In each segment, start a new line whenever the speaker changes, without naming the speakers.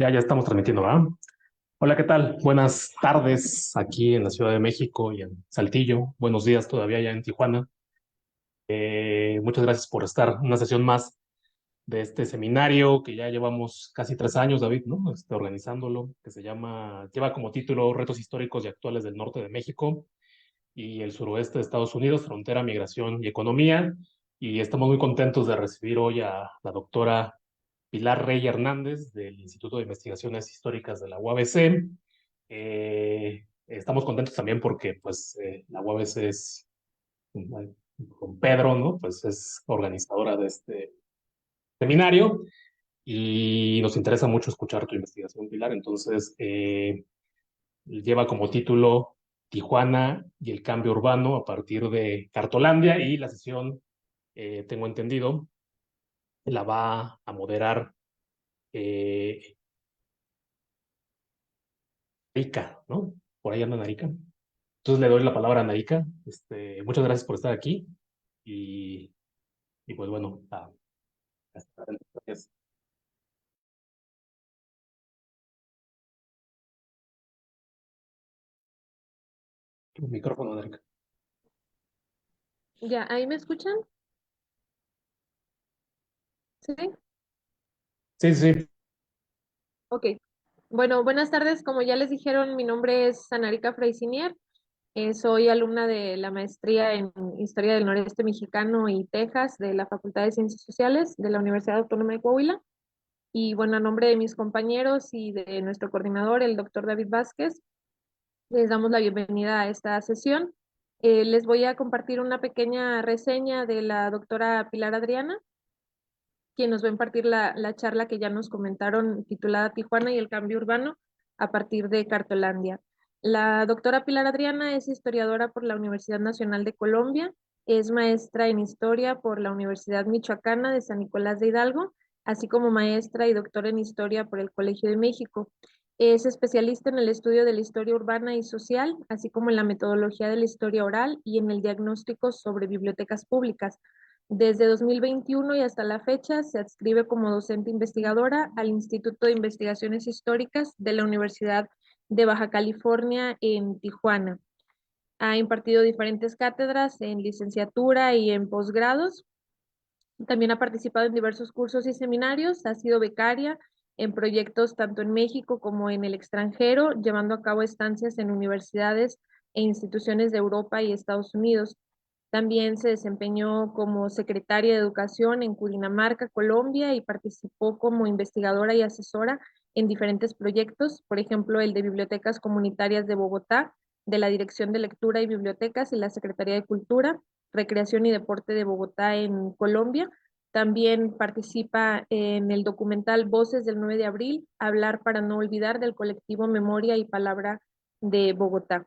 Ya estamos transmitiendo, ¿verdad? Hola, ¿qué tal? Buenas tardes aquí en la Ciudad de México y en Saltillo. Buenos días todavía ya en Tijuana. Muchas gracias por estar en una sesión más de este seminario que ya llevamos casi 3 años, David, ¿no? Organizándolo, que lleva como título Retos históricos y actuales del norte de México y el suroeste de Estados Unidos, frontera, migración y economía. Y estamos muy contentos de recibir hoy a la doctora Pilar Rey Hernández del Instituto de Investigaciones Históricas de la UABC. Estamos contentos también porque pues la UABC es, con Pedro, ¿no? Pues es organizadora de este seminario y nos interesa mucho escuchar tu investigación, Pilar. Entonces, lleva como título Tijuana y el cambio urbano a partir de Cartolandia y la sesión, tengo entendido, la va a moderar eh, Narika, ¿no? Por ahí anda Narika. Entonces le doy la palabra a Narika. Muchas gracias por estar aquí y, y pues bueno, gracias. Tu micrófono, Narika.
Ya, ¿ahí me escuchan? Sí.
Sí, sí, sí.
Ok. Bueno, buenas tardes. Como ya les dijeron, mi nombre es Anarika Freisinier. Soy alumna de la maestría en Historia del Noreste Mexicano y Texas de la Facultad de Ciencias Sociales de la Universidad Autónoma de Coahuila. Y bueno, a nombre de mis compañeros y de nuestro coordinador, el doctor David Vázquez, les damos la bienvenida a esta sesión. Les voy a compartir una pequeña reseña de la doctora Pilar Adriana, quien nos va a impartir la charla que ya nos comentaron, titulada Tijuana y el cambio urbano a partir de Cartolandia. La doctora Pilar Adriana es historiadora por la Universidad Nacional de Colombia, es maestra en historia por la Universidad Michoacana de San Nicolás de Hidalgo, así como maestra y doctora en historia por el Colegio de México. Es especialista en el estudio de la historia urbana y social, así como en la metodología de la historia oral y en el diagnóstico sobre bibliotecas públicas. Desde 2021 y hasta la fecha se adscribe como docente investigadora al Instituto de Investigaciones Históricas de la Universidad de Baja California en Tijuana. Ha impartido diferentes cátedras en licenciatura y en posgrados. También ha participado en diversos cursos y seminarios, ha sido becaria en proyectos tanto en México como en el extranjero, llevando a cabo estancias en universidades e instituciones de Europa y Estados Unidos. También se desempeñó como secretaria de Educación en Cundinamarca, Colombia, y participó como investigadora y asesora en diferentes proyectos, por ejemplo, el de Bibliotecas Comunitarias de Bogotá, de la Dirección de Lectura y Bibliotecas y la Secretaría de Cultura, Recreación y Deporte de Bogotá en Colombia. También participa en el documental Voces del 9 de abril, Hablar para no olvidar, del colectivo Memoria y Palabra de Bogotá.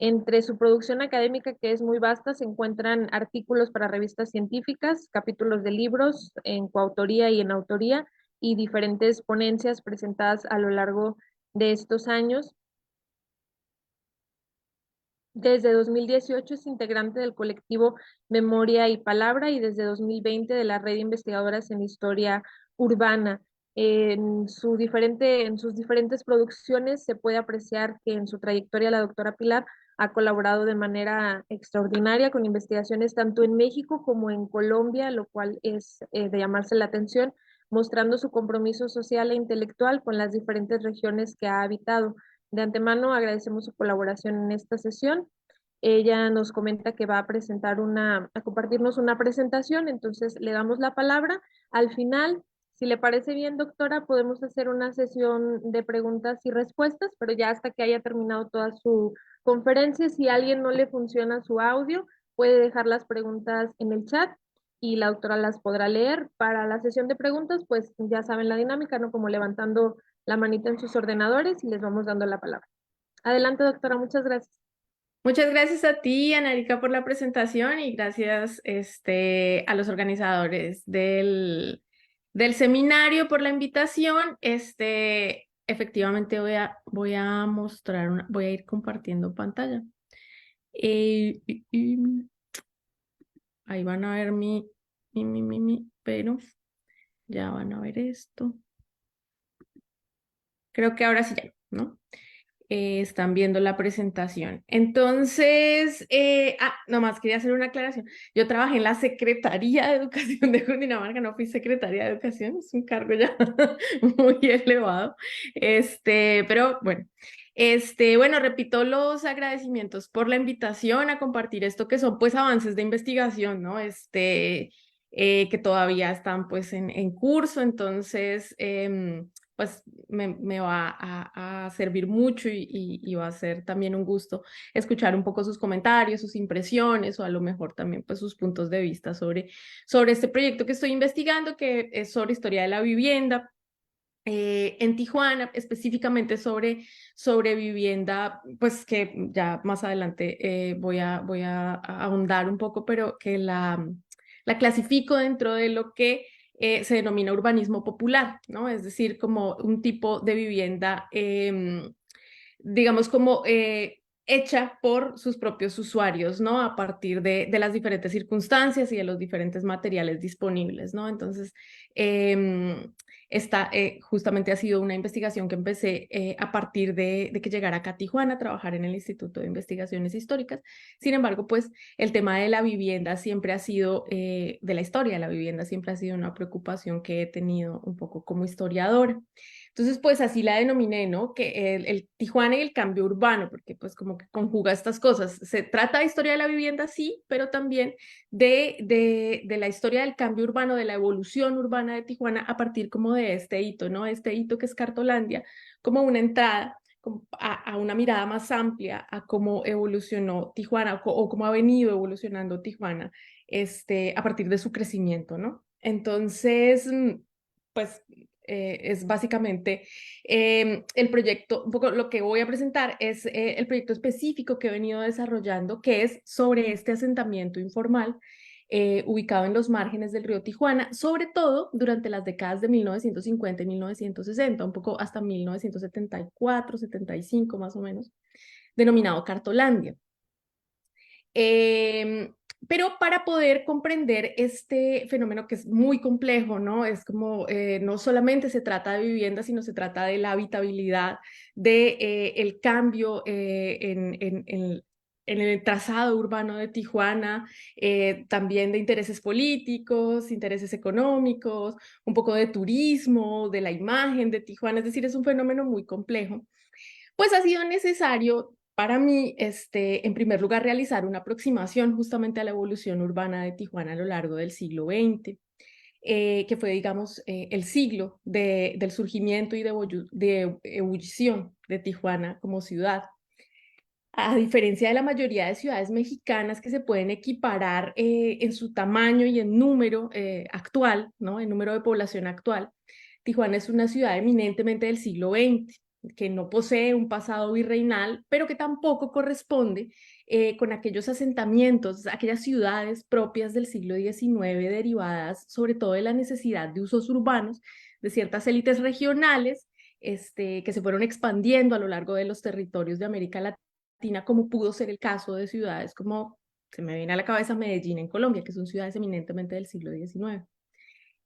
Entre su producción académica, que es muy vasta, se encuentran artículos para revistas científicas, capítulos de libros en coautoría y en autoría, y diferentes ponencias presentadas a lo largo de estos años. Desde 2018 es integrante del colectivo Memoria y Palabra y desde 2020 de la Red de Investigadoras en Historia Urbana. En sus diferentes producciones se puede apreciar que en su trayectoria la doctora Pilar ha colaborado de manera extraordinaria con investigaciones tanto en México como en Colombia, lo cual es de llamarse la atención, mostrando su compromiso social e intelectual con las diferentes regiones que ha habitado. De antemano agradecemos su colaboración en esta sesión. Ella nos comenta que va a a compartirnos una presentación, entonces le damos la palabra. Al final, si le parece bien, doctora, podemos hacer una sesión de preguntas y respuestas, pero ya hasta que haya terminado toda su conferencia. Si a alguien no le funciona su audio, puede dejar las preguntas en el chat y la doctora las podrá leer. Para la sesión de preguntas, pues ya saben la dinámica, ¿no? Como levantando la manita en sus ordenadores y les vamos dando la palabra. Adelante, doctora, muchas gracias.
Muchas gracias a ti, Anarika, por la presentación y gracias a los organizadores del seminario por la invitación. Efectivamente voy a mostrar voy a ir compartiendo pantalla. Y ahí van a ver pero ya van a ver esto. Creo que ahora sí ya, ¿no? Están viendo la presentación. Entonces, nomás quería hacer una aclaración. Yo trabajé en la Secretaría de Educación de Cundinamarca, no fui secretaria de Educación, es un cargo ya muy elevado. Pero bueno, bueno, repito los agradecimientos por la invitación a compartir esto que son pues avances de investigación, ¿no? Que todavía están pues en curso, entonces pues me va a servir mucho y va a ser también un gusto escuchar un poco sus comentarios, sus impresiones o a lo mejor también pues sus puntos de vista sobre este proyecto que estoy investigando, que es sobre historia de la vivienda. En Tijuana, específicamente sobre vivienda, pues que ya más adelante voy a ahondar un poco, pero que la clasifico dentro de lo que se denomina urbanismo popular, ¿no? Es decir, como un tipo de vivienda, digamos, como hecha por sus propios usuarios, ¿no? A partir de las diferentes circunstancias y de los diferentes materiales disponibles, ¿no? Entonces, esta justamente ha sido una investigación que empecé a partir de que llegara acá a Tijuana a trabajar en el Instituto de Investigaciones Históricas. Sin embargo, pues el tema de la vivienda siempre ha sido, de la historia de la vivienda siempre ha sido una preocupación que he tenido un poco como historiadora. Entonces, pues así la denominé, ¿no? Que el Tijuana y el cambio urbano, porque pues como que conjuga estas cosas. Se trata de historia de la vivienda, sí, pero también de la historia del cambio urbano, de la evolución urbana de Tijuana a partir como de este hito, ¿no? Este hito que es Cartolandia, como una entrada a una mirada más amplia a cómo evolucionó Tijuana o cómo ha venido evolucionando Tijuana a partir de su crecimiento, ¿no? Entonces, pues es básicamente el proyecto, un poco lo que voy a presentar es el proyecto específico que he venido desarrollando, que es sobre este asentamiento informal ubicado en los márgenes del río Tijuana, sobre todo durante las décadas de 1950 y 1960, un poco hasta 1974, 75 más o menos, denominado Cartolandia. Pero para poder comprender este fenómeno que es muy complejo, ¿no? Es como, no solamente se trata de vivienda, sino se trata de la habitabilidad, de el cambio en el trazado urbano de Tijuana, también de intereses políticos, intereses económicos, un poco de turismo, de la imagen de Tijuana, es decir, es un fenómeno muy complejo. Pues ha sido necesario para mí, en primer lugar, realizar una aproximación justamente a la evolución urbana de Tijuana a lo largo del siglo XX, que fue, digamos, el siglo del surgimiento y de ebullición de Tijuana como ciudad. A diferencia de la mayoría de ciudades mexicanas que se pueden equiparar en su tamaño y en número actual, ¿no? En número de población actual, Tijuana es una ciudad eminentemente del siglo XX, que no posee un pasado virreinal, pero que tampoco corresponde con aquellos asentamientos, aquellas ciudades propias del siglo XIX, derivadas sobre todo de la necesidad de usos urbanos de ciertas élites regionales que se fueron expandiendo a lo largo de los territorios de América Latina, como pudo ser el caso de ciudades como, se me viene a la cabeza, Medellín en Colombia, que son ciudades eminentemente del siglo XIX.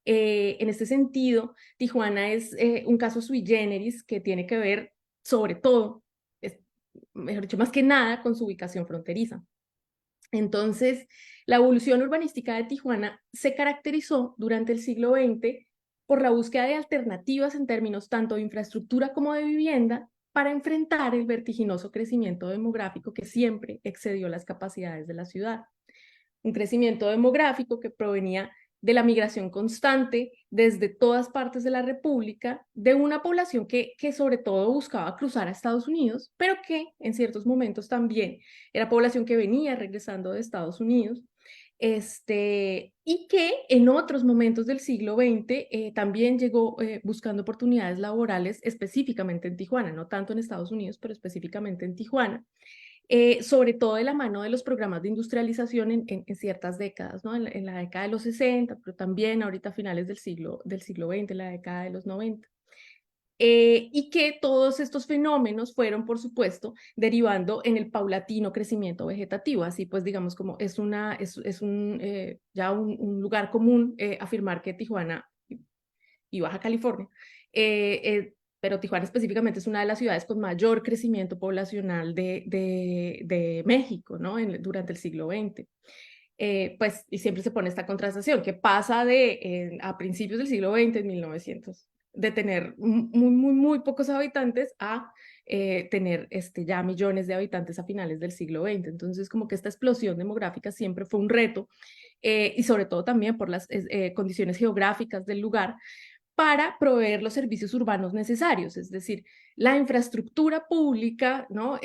En este sentido, Tijuana es un caso sui generis que tiene que ver sobre todo, mejor dicho, más que nada con su ubicación fronteriza. Entonces, la evolución urbanística de Tijuana se caracterizó durante el siglo XX por la búsqueda de alternativas en términos tanto de infraestructura como de vivienda para enfrentar el vertiginoso crecimiento demográfico que siempre excedió las capacidades de la ciudad. Un crecimiento demográfico que provenía de la migración constante desde todas partes de la República, de una población que sobre todo buscaba cruzar a Estados Unidos, pero que en ciertos momentos también era población que venía regresando de Estados Unidos, y que en otros momentos del siglo XX también llegó buscando oportunidades laborales específicamente en Tijuana, no tanto en Estados Unidos, pero específicamente en Tijuana. Sobre todo de la mano de los programas de industrialización en ciertas décadas, ¿no? En la década de los 60, pero también ahorita a finales del siglo XX, la década de los 90. Y que todos estos fenómenos fueron, por supuesto, derivando en el paulatino crecimiento vegetativo. Así pues, digamos, como es ya un lugar común afirmar que Tijuana y Baja California pero Tijuana específicamente es una de las ciudades con mayor crecimiento poblacional de México, ¿no? Durante el siglo XX. Pues, y siempre se pone esta contrastación, que pasa a principios del siglo XX, en 1900, de tener muy pocos habitantes a tener ya millones de habitantes a finales del siglo XX. Entonces, como que esta explosión demográfica siempre fue un reto, y sobre todo también por las condiciones geográficas del lugar, para proveer los servicios urbanos necesarios, es decir, la infraestructura pública, ¿no?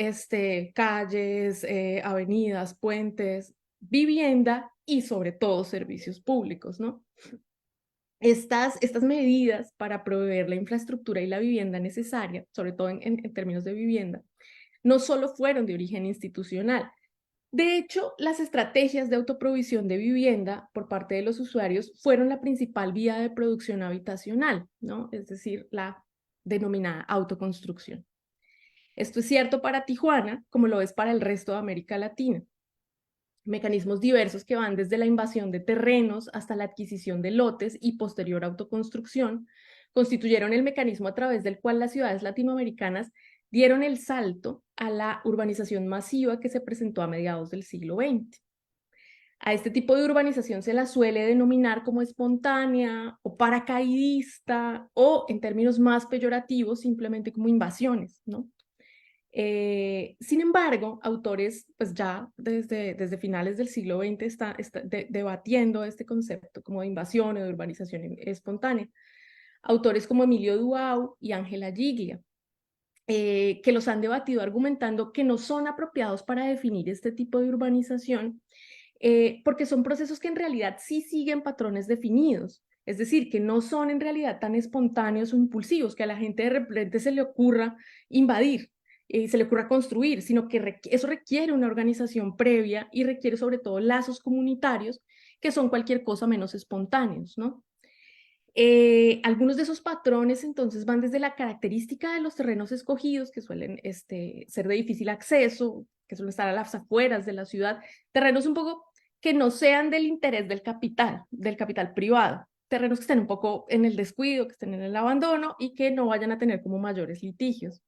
Calles, avenidas, puentes, vivienda y sobre todo servicios públicos, ¿no? Estas medidas para proveer la infraestructura y la vivienda necesaria, sobre todo en términos de vivienda, no solo fueron de origen institucional. De hecho, las estrategias de autoprovisión de vivienda por parte de los usuarios fueron la principal vía de producción habitacional, ¿no? Es decir, la denominada autoconstrucción. Esto es cierto para Tijuana, como lo es para el resto de América Latina. Mecanismos diversos que van desde la invasión de terrenos hasta la adquisición de lotes y posterior autoconstrucción constituyeron el mecanismo a través del cual las ciudades latinoamericanas dieron el salto a la urbanización masiva que se presentó a mediados del siglo XX. A este tipo de urbanización se la suele denominar como espontánea o paracaidista o, en términos más peyorativos, simplemente como invasiones, ¿no? Sin embargo, autores pues ya desde finales del siglo XX están debatiendo este concepto como de invasión o de urbanización espontánea. Autores como Emilio Duau y Ángela Giglia, que los han debatido argumentando que no son apropiados para definir este tipo de urbanización, porque son procesos que en realidad sí siguen patrones definidos. Es decir, que no son en realidad tan espontáneos o impulsivos, que a la gente de repente se le ocurra invadir, se le ocurra construir, sino que eso requiere una organización previa y requiere sobre todo lazos comunitarios que son cualquier cosa menos espontáneos, ¿no? Algunos de esos patrones entonces van desde la característica de los terrenos escogidos, que suelen ser de difícil acceso, que suelen estar a las afueras de la ciudad, terrenos un poco que no sean del interés del capital privado, terrenos que estén un poco en el descuido, que estén en el abandono y que no vayan a tener como mayores litigios.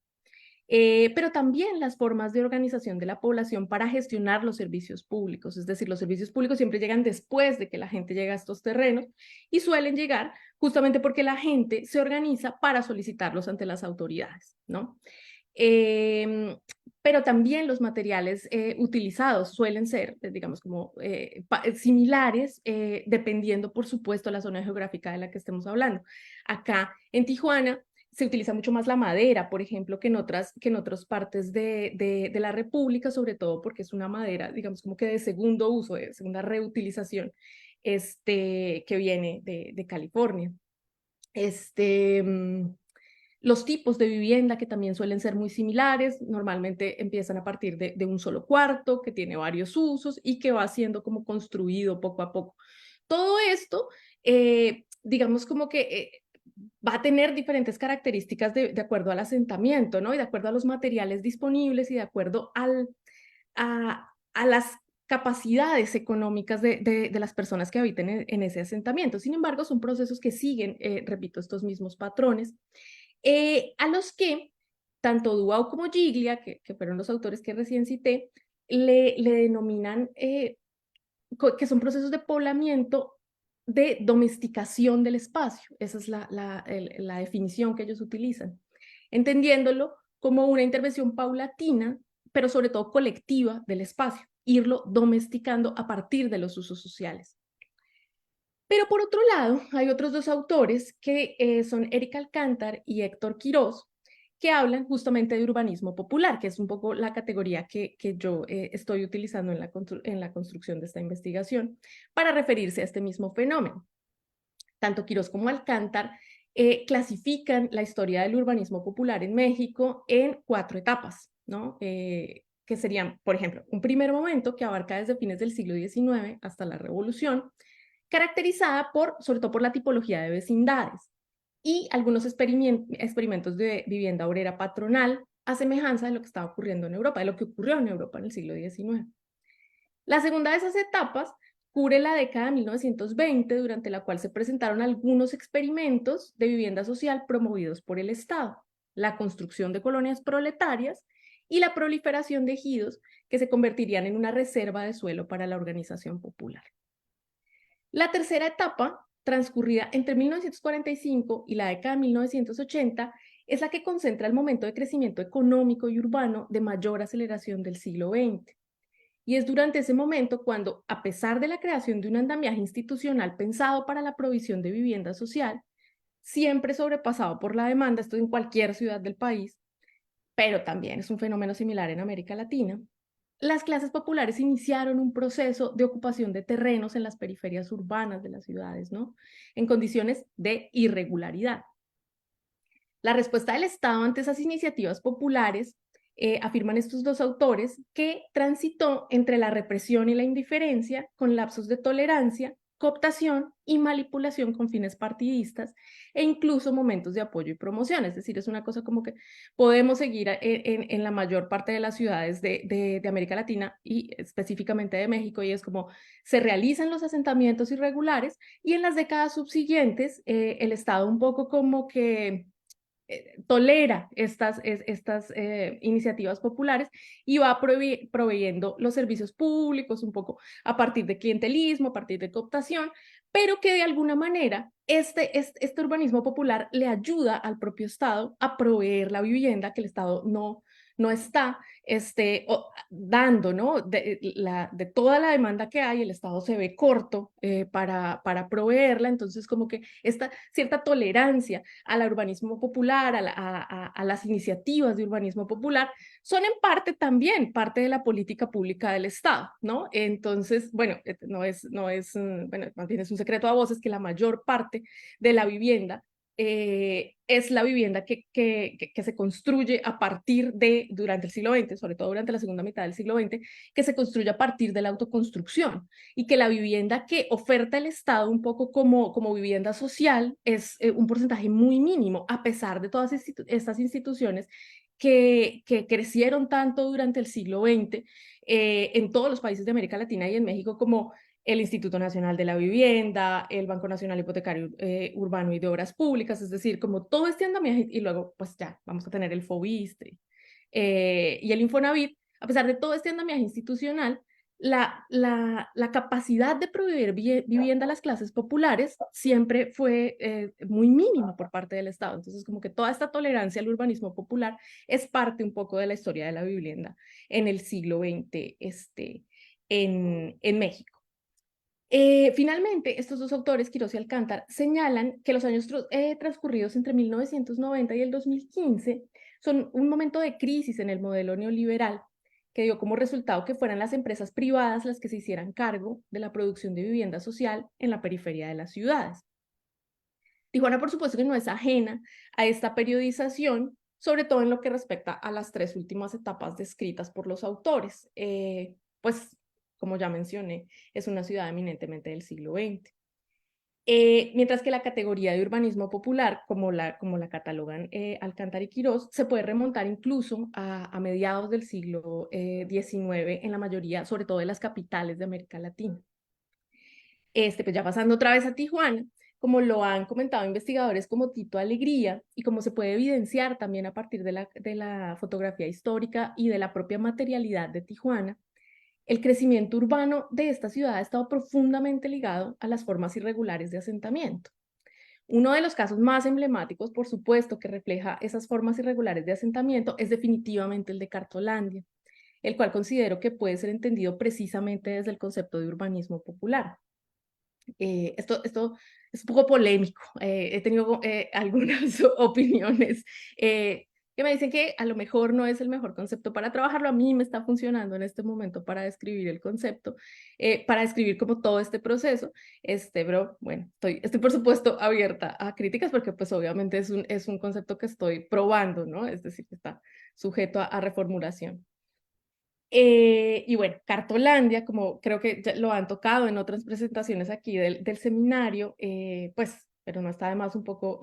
Pero también las formas de organización de la población para gestionar los servicios públicos, es decir, los servicios públicos siempre llegan después de que la gente llega a estos terrenos y suelen llegar justamente porque la gente se organiza para solicitarlos ante las autoridades, ¿no? Pero también los materiales utilizados suelen ser, digamos, como similares, dependiendo, por supuesto, la zona geográfica de la que estemos hablando. Acá en Tijuana se utiliza mucho más la madera, por ejemplo, que en otras partes de la República, sobre todo porque es una madera, digamos, como que de segundo uso, de segunda reutilización, que viene de California. Los tipos de vivienda que también suelen ser muy similares, normalmente empiezan a partir de un solo cuarto que tiene varios usos y que va siendo como construido poco a poco. Todo esto, digamos como que va a tener diferentes características de acuerdo al asentamiento, ¿no? Y de acuerdo a los materiales disponibles y de acuerdo a las capacidades económicas de las personas que habiten en ese asentamiento. Sin embargo, son procesos que siguen, repito, estos mismos patrones, a los que tanto Duau como Giglia, que fueron los autores que recién cité, le denominan que son procesos de poblamiento de domesticación del espacio. Esa es la definición que ellos utilizan, entendiéndolo como una intervención paulatina, pero sobre todo colectiva del espacio, irlo domesticando a partir de los usos sociales. Pero por otro lado, hay otros dos autores que son Eric Alcántar y Héctor Quirós, que hablan justamente de urbanismo popular, que es un poco la categoría que yo estoy utilizando en la construcción de esta investigación para referirse a este mismo fenómeno. Tanto Quirós como Alcántar clasifican la historia del urbanismo popular en México en 4 etapas, ¿no? Que serían, por ejemplo, un primer momento que abarca desde fines del siglo XIX hasta la Revolución, caracterizada sobre todo por la tipología de vecindades y algunos experimentos de vivienda obrera patronal, a semejanza de lo que estaba ocurriendo en Europa, de lo que ocurrió en Europa en el siglo XIX. La segunda de esas etapas cubre la década de 1920, durante la cual se presentaron algunos experimentos de vivienda social promovidos por el Estado. la construcción de colonias proletarias y la proliferación de ejidos que se convertirían en una reserva de suelo para la organización popular. La tercera etapa, transcurrida entre 1945 y la década de 1980, es la que concentra el momento de crecimiento económico y urbano de mayor aceleración del siglo XX. Y es durante ese momento cuando, a pesar de la creación de un andamiaje institucional pensado para la provisión de vivienda social, siempre sobrepasado por la demanda, esto en cualquier ciudad del país, pero también es un fenómeno similar en América Latina, las clases populares iniciaron un proceso de ocupación de terrenos en las periferias urbanas de las ciudades, ¿no? En condiciones de irregularidad. La respuesta del Estado ante esas iniciativas populares, afirman estos dos autores, que transitó entre la represión y la indiferencia, con lapsos de tolerancia, cooptación y manipulación con fines partidistas, e incluso momentos de apoyo y promoción. Es decir, es una cosa como que podemos seguir en la mayor parte de las ciudades de América Latina y específicamente de México, y es como se realizan los asentamientos irregulares, y en las décadas subsiguientes el Estado un poco como que tolera estas iniciativas populares y va proveyendo los servicios públicos un poco a partir de clientelismo, a partir de cooptación, pero que de alguna manera este urbanismo popular le ayuda al propio Estado a proveer la vivienda que el Estado no está dando, ¿no? De toda la demanda que hay, el Estado se ve corto para proveerla. Entonces como que esta cierta tolerancia al urbanismo popular, a las iniciativas de urbanismo popular, son en parte también parte de la política pública del Estado, ¿no? Entonces, bueno, bueno, más bien es un secreto a voces que la mayor parte de la vivienda es la vivienda que se construye a partir durante el siglo XX, sobre todo durante la segunda mitad del siglo XX, que se construye a partir de la autoconstrucción, y que la vivienda que oferta el Estado un poco como vivienda social es un porcentaje muy mínimo, a pesar de todas estas instituciones que crecieron tanto durante el siglo XX en todos los países de América Latina y en México, como el Instituto Nacional de la Vivienda, el Banco Nacional Hipotecario Urbano y de Obras Públicas, es decir, como todo este andamiaje, y luego pues ya vamos a tener el FOBISTRE y el Infonavit. A pesar de todo este andamiaje institucional, la capacidad de proveer vivienda a las clases populares siempre fue muy mínima por parte del Estado. Entonces, como que toda esta tolerancia al urbanismo popular es parte un poco de la historia de la vivienda en el siglo XX en México. Finalmente, estos dos autores, Quirós y Alcántar, señalan que los años transcurridos entre 1990 y el 2015 son un momento de crisis en el modelo neoliberal, que dio como resultado que fueran las empresas privadas las que se hicieran cargo de la producción de vivienda social en la periferia de las ciudades. Tijuana, por supuesto, que no es ajena a esta periodización, sobre todo en lo que respecta a las tres últimas etapas descritas por los autores. Pues, como ya mencioné, es una ciudad eminentemente del siglo XX. Mientras que la categoría de urbanismo popular, como la catalogan Alcántar y Quirós, se puede remontar incluso a mediados del siglo XIX en la mayoría, sobre todo de las capitales de América Latina. Pues ya pasando otra vez a Tijuana, como lo han comentado investigadores como Tito Alegría, y como se puede evidenciar también a partir de la fotografía histórica y de la propia materialidad de Tijuana, el crecimiento urbano de esta ciudad ha estado profundamente ligado a las formas irregulares de asentamiento. Uno de los casos más emblemáticos, por supuesto, que refleja esas formas irregulares de asentamiento es definitivamente el de Cartolandia, el cual considero que puede ser entendido precisamente desde el concepto de urbanismo popular. Esto es un poco polémico. He tenido algunas opiniones que me dicen que a lo mejor no es el mejor concepto para trabajarlo. A mí me está funcionando en este momento para describir el concepto, para describir como todo este proceso. Pero bueno, estoy por supuesto abierta a críticas, porque pues obviamente es un concepto que estoy probando, ¿no? Es decir, que está sujeto a reformulación. Y bueno, Cartolandia, como creo que ya lo han tocado en otras presentaciones aquí del seminario, pues, pero no está de más un poco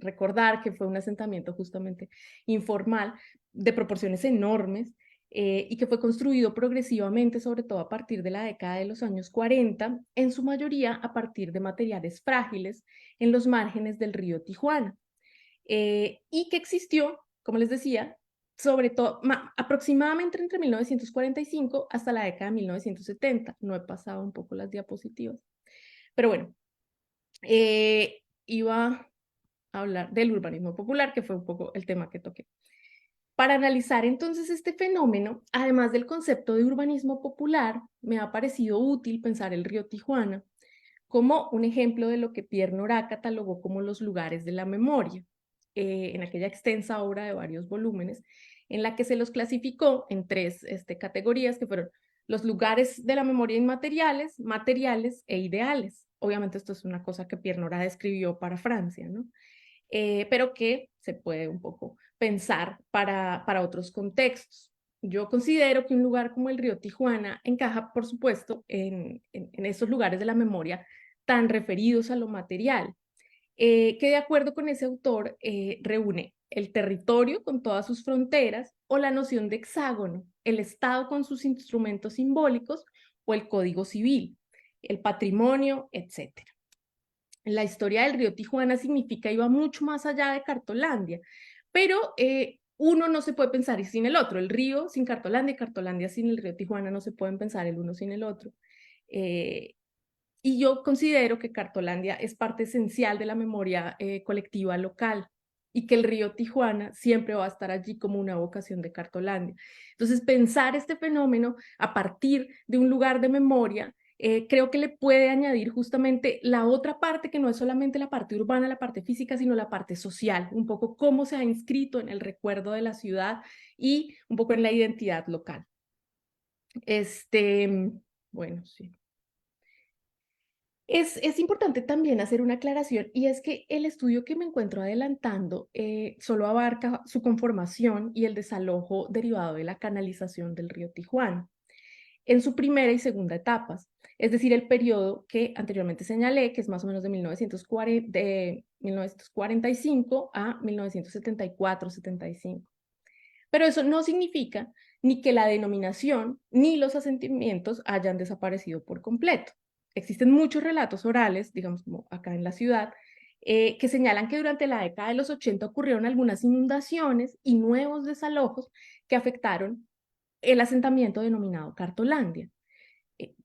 recordar que fue un asentamiento justamente informal de proporciones enormes, y que fue construido progresivamente, sobre todo a partir de la década de los años 40, en su mayoría a partir de materiales frágiles en los márgenes del río Tijuana. y que existió, como les decía, sobre todo aproximadamente entre 1945 hasta la década de 1970. No he pasado un poco las diapositivas, pero bueno, iba a hablar del urbanismo popular, que fue un poco el tema que toqué. Para analizar entonces este fenómeno, además del concepto de urbanismo popular, me ha parecido útil pensar el río Tijuana como un ejemplo de lo que Pierre Nora catalogó como los lugares de la memoria, en aquella extensa obra de varios volúmenes, en la que se los clasificó en tres categorías, que fueron los lugares de la memoria inmateriales, materiales e ideales. Obviamente esto es una cosa que Pierre Nora describió para Francia, ¿no? Pero que se puede un poco pensar para otros contextos. Yo considero que un lugar como el río Tijuana encaja, por supuesto, en esos lugares de la memoria tan referidos a lo material, que de acuerdo con ese autor reúne el territorio con todas sus fronteras o la noción de hexágono, el Estado con sus instrumentos simbólicos o el Código Civil, el patrimonio, etc. La historia del río Tijuana significa iba mucho más allá de Cartolandia, pero uno no se puede pensar sin el otro. El río sin Cartolandia y Cartolandia sin el río Tijuana no se pueden pensar el uno sin el otro. Y yo considero que Cartolandia es parte esencial de la memoria colectiva local y que el río Tijuana siempre va a estar allí como una vocación de Cartolandia. Entonces, pensar este fenómeno a partir de un lugar de memoria creo que le puede añadir justamente la otra parte que no es solamente la parte urbana, la parte física, sino la parte social, un poco cómo se ha inscrito en el recuerdo de la ciudad y un poco en la identidad local. Bueno, sí. Es importante también hacer una aclaración y es que el estudio que me encuentro adelantando solo abarca su conformación y el desalojo derivado de la canalización del río Tijuana en su primera y segunda etapas, es decir, el periodo que anteriormente señalé, que es más o menos de 1945 a 1974-75. Pero eso no significa ni que la denominación ni los asentamientos hayan desaparecido por completo. Existen muchos relatos orales, digamos como acá en la ciudad, que señalan que durante la década de los 80 ocurrieron algunas inundaciones y nuevos desalojos que afectaron el asentamiento denominado Cartolandia.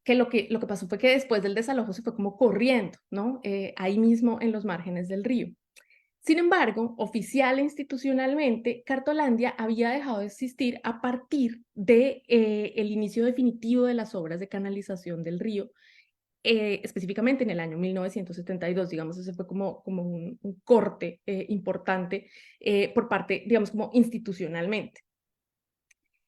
Que lo que pasó fue que después del desalojo se fue como corriendo, ¿no? Ahí mismo en los márgenes del río. Sin embargo, oficial e institucionalmente, Cartolandia había dejado de existir a partir de el inicio definitivo de las obras de canalización del río, específicamente en el año 1972, digamos, ese fue como un corte importante por parte, digamos, como institucionalmente.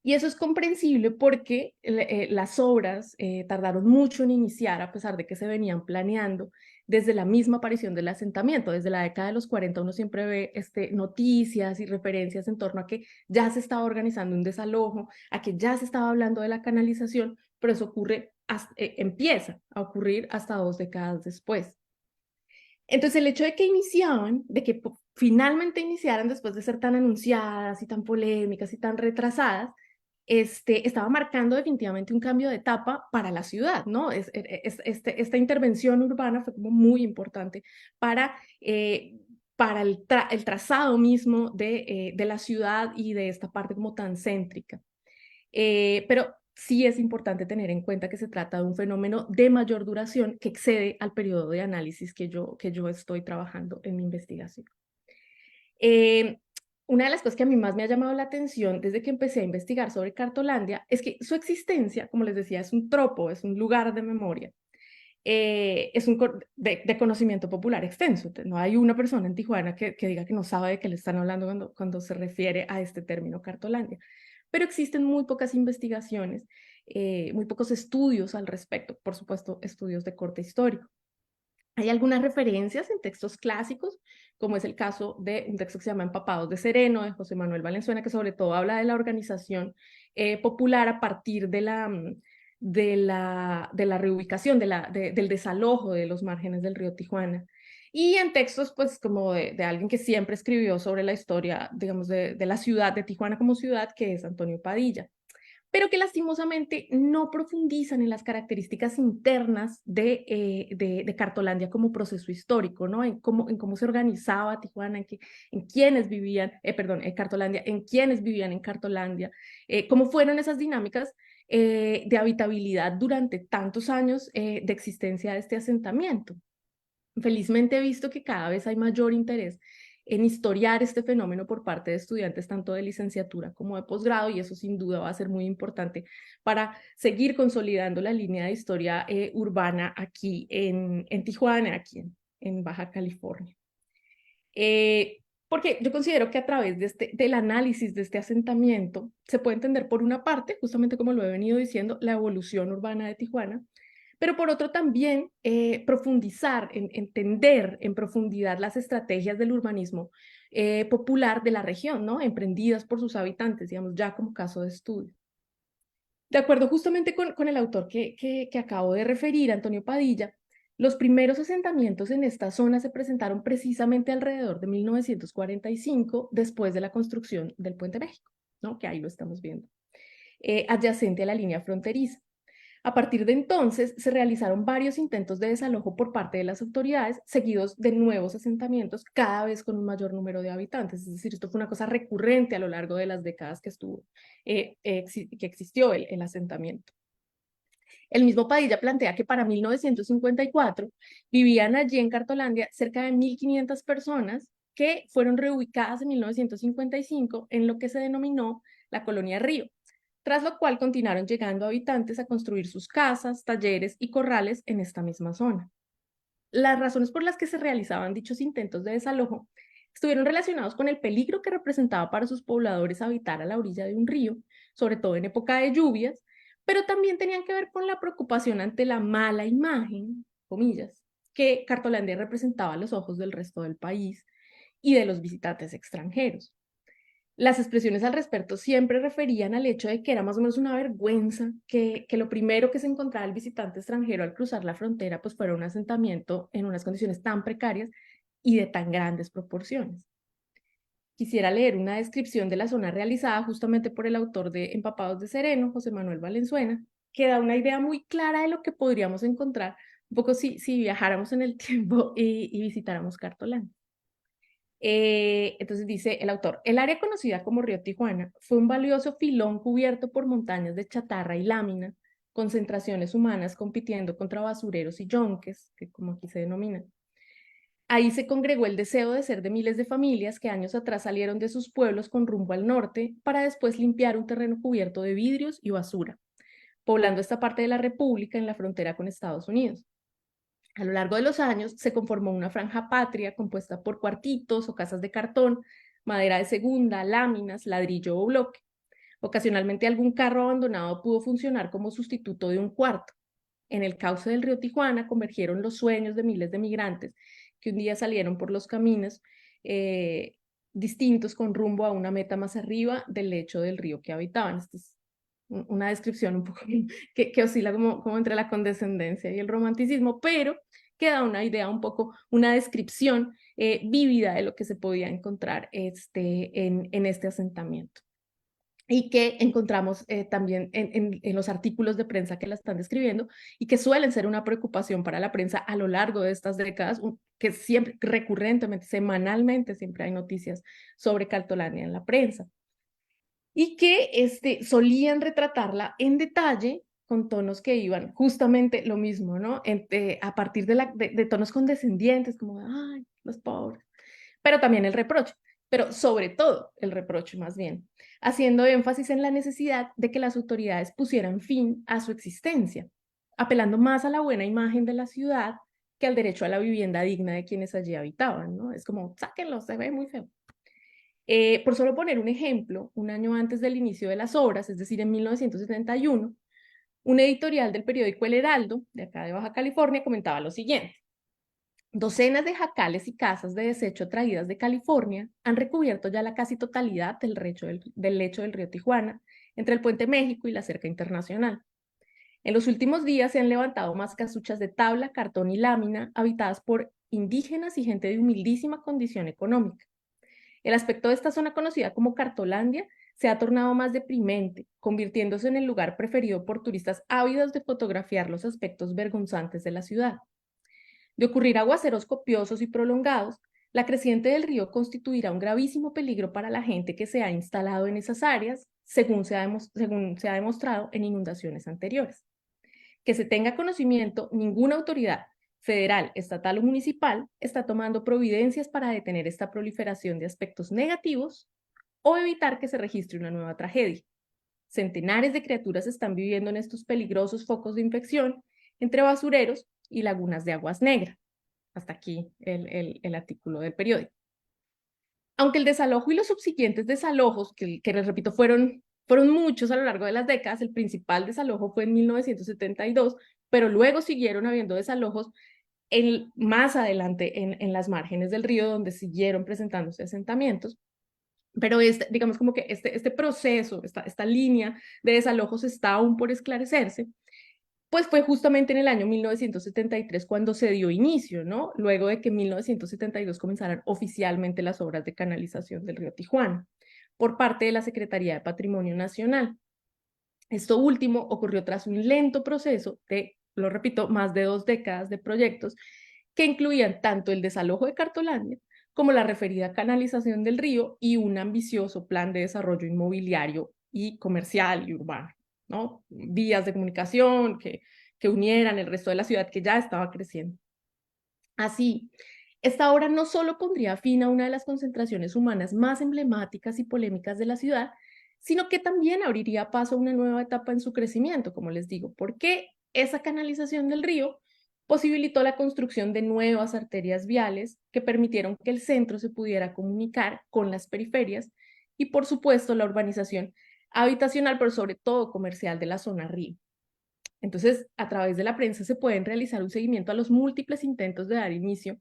Y eso es comprensible porque las obras tardaron mucho en iniciar, a pesar de que se venían planeando desde la misma aparición del asentamiento. Desde la década de los 40 uno siempre ve noticias y referencias en torno a que ya se estaba organizando un desalojo, a que ya se estaba hablando de la canalización, pero eso empieza a ocurrir hasta 2 décadas después. Entonces el hecho de que finalmente iniciaran después de ser tan anunciadas y tan polémicas y tan retrasadas, estaba marcando definitivamente un cambio de etapa para la ciudad, ¿no? Esta intervención urbana fue como muy importante para el trazado mismo de la ciudad y de esta parte como tan céntrica. Pero sí es importante tener en cuenta que se trata de un fenómeno de mayor duración que excede al periodo de análisis que yo estoy trabajando en mi investigación. Una de las cosas que a mí más me ha llamado la atención desde que empecé a investigar sobre Cartolandia es que su existencia, como les decía, es un tropo, es un lugar de memoria, es de conocimiento popular extenso. No hay una persona en Tijuana que diga que no sabe de qué le están hablando cuando se refiere a este término Cartolandia. Pero existen muy pocas investigaciones, muy pocos estudios al respecto, por supuesto, estudios de corte histórico. Hay algunas referencias en textos clásicos, como es el caso de un texto que se llama Empapados de Sereno, de José Manuel Valenzuela, que sobre todo habla de la organización popular a partir de la reubicación, del desalojo de los márgenes del río Tijuana. Y en textos, pues, como de alguien que siempre escribió sobre la historia, digamos, de la ciudad, de Tijuana como ciudad, que es Antonio Padilla. pero que lastimosamente no profundizan en las características internas de Cartolandia como proceso histórico, ¿no? En cómo se organizaba Tijuana, en quiénes vivían, Cartolandia, en quiénes vivían en Cartolandia, cómo fueron esas dinámicas de habitabilidad durante tantos años de existencia de este asentamiento. Felizmente he visto que cada vez hay mayor interés en historiar este fenómeno por parte de estudiantes tanto de licenciatura como de posgrado, y eso sin duda va a ser muy importante para seguir consolidando la línea de historia urbana aquí en Tijuana, aquí en Baja California. Porque yo considero que a través del análisis de este asentamiento se puede entender por una parte, justamente como lo he venido diciendo, la evolución urbana de Tijuana, pero por otro también profundizar, entender en profundidad las estrategias del urbanismo popular de la región, ¿no? Emprendidas por sus habitantes, digamos, ya como caso de estudio. De acuerdo justamente con el autor que acabo de referir, Antonio Padilla, los primeros asentamientos en esta zona se presentaron precisamente alrededor de 1945, después de la construcción del Puente México, ¿no? Que ahí lo estamos viendo, adyacente a la línea fronteriza. A partir de entonces se realizaron varios intentos de desalojo por parte de las autoridades, seguidos de nuevos asentamientos, cada vez con un mayor número de habitantes. Es decir, esto fue una cosa recurrente a lo largo de las décadas que existió el asentamiento. El mismo Padilla plantea que para 1954 vivían allí en Cartolandia cerca de 1.500 personas que fueron reubicadas en 1955 en lo que se denominó la Colonia Río, tras lo cual continuaron llegando habitantes a construir sus casas, talleres y corrales en esta misma zona. Las razones por las que se realizaban dichos intentos de desalojo estuvieron relacionados con el peligro que representaba para sus pobladores habitar a la orilla de un río, sobre todo en época de lluvias, pero también tenían que ver con la preocupación ante la mala imagen, comillas, que Cartolandia representaba a los ojos del resto del país y de los visitantes extranjeros. Las expresiones al respecto siempre referían al hecho de que era más o menos una vergüenza que lo primero que se encontraba el visitante extranjero al cruzar la frontera pues fuera un asentamiento en unas condiciones tan precarias y de tan grandes proporciones. Quisiera leer una descripción de la zona realizada justamente por el autor de Empapados de Sereno, José Manuel Valenzuela, que da una idea muy clara de lo que podríamos encontrar un poco si viajáramos en el tiempo y visitáramos Cartolandia. Entonces dice el autor, el área conocida como Río Tijuana fue un valioso filón cubierto por montañas de chatarra y lámina, concentraciones humanas compitiendo contra basureros y yonques, que como aquí se denominan. Ahí se congregó el deseo de ser de miles de familias que años atrás salieron de sus pueblos con rumbo al norte para después limpiar un terreno cubierto de vidrios y basura, poblando esta parte de la República en la frontera con Estados Unidos. A lo largo de los años se conformó una franja patria compuesta por cuartitos o casas de cartón, madera de segunda, láminas, ladrillo o bloque. Ocasionalmente algún carro abandonado pudo funcionar como sustituto de un cuarto. En el cauce del río Tijuana convergieron los sueños de miles de migrantes que un día salieron por los caminos distintos con rumbo a una meta más arriba del lecho del río que habitaban. Esta es una descripción un poco que oscila como entre la condescendencia y el romanticismo, pero que da una idea un poco, una descripción vívida de lo que se podía encontrar en este asentamiento. Y que encontramos también en los artículos de prensa que la están describiendo y que suelen ser una preocupación para la prensa a lo largo de estas décadas, que siempre, recurrentemente, semanalmente, siempre hay noticias sobre Cartolandia en la prensa. Y que solían retratarla en detalle con tonos que iban justamente lo mismo, ¿no? A partir de tonos condescendientes, como, ay, los pobres, pero también el reproche, pero sobre todo el reproche más bien, haciendo énfasis en la necesidad de que las autoridades pusieran fin a su existencia, apelando más a la buena imagen de la ciudad que al derecho a la vivienda digna de quienes allí habitaban, ¿no? Es como, sáquenlo, se ve muy feo. Por solo poner un ejemplo, un año antes del inicio de las obras, es decir, en 1971, un editorial del periódico El Heraldo, de acá de Baja California, comentaba lo siguiente. Docenas de jacales y casas de desecho traídas de California han recubierto ya la casi totalidad del lecho del río Tijuana, entre el Puente México y la cerca internacional. En los últimos días se han levantado más casuchas de tabla, cartón y lámina, habitadas por indígenas y gente de humildísima condición económica. El aspecto de esta zona conocida como Cartolandia se ha tornado más deprimente, convirtiéndose en el lugar preferido por turistas ávidos de fotografiar los aspectos vergonzantes de la ciudad. De ocurrir aguaceros copiosos y prolongados, la creciente del río constituirá un gravísimo peligro para la gente que se ha instalado en esas áreas, según se ha demostrado en inundaciones anteriores. Que se tenga conocimiento, ninguna autoridad federal, estatal o municipal está tomando providencias para detener esta proliferación de aspectos negativos o evitar que se registre una nueva tragedia. Centenares de criaturas están viviendo en estos peligrosos focos de infección entre basureros y lagunas de aguas negras. Hasta aquí el artículo del periódico. Aunque el desalojo y los subsiguientes desalojos, que les repito, fueron muchos a lo largo de las décadas, el principal desalojo fue en 1972, pero luego siguieron habiendo desalojos más adelante en las márgenes del río, donde siguieron presentándose asentamientos. Pero digamos como que este proceso, esta línea de desalojos está aún por esclarecerse, pues fue justamente en el año 1973 cuando se dio inicio, ¿no? Luego de que en 1972 comenzaran oficialmente las obras de canalización del río Tijuana por parte de la Secretaría de Patrimonio Nacional. Esto último ocurrió tras un lento proceso de, lo repito, más de 2 décadas de proyectos que incluían tanto el desalojo de Cartolandia como la referida canalización del río y un ambicioso plan de desarrollo inmobiliario y comercial y urbano, ¿no? Vías de comunicación que unieran el resto de la ciudad que ya estaba creciendo. Así, esta obra no solo pondría fin a una de las concentraciones humanas más emblemáticas y polémicas de la ciudad, sino que también abriría paso a una nueva etapa en su crecimiento, como les digo, porque esa canalización del río posibilitó la construcción de nuevas arterias viales que permitieron que el centro se pudiera comunicar con las periferias y, por supuesto, la urbanización habitacional, pero sobre todo comercial de la zona río. Entonces, a través de la prensa se pueden realizar un seguimiento a los múltiples intentos de dar inicio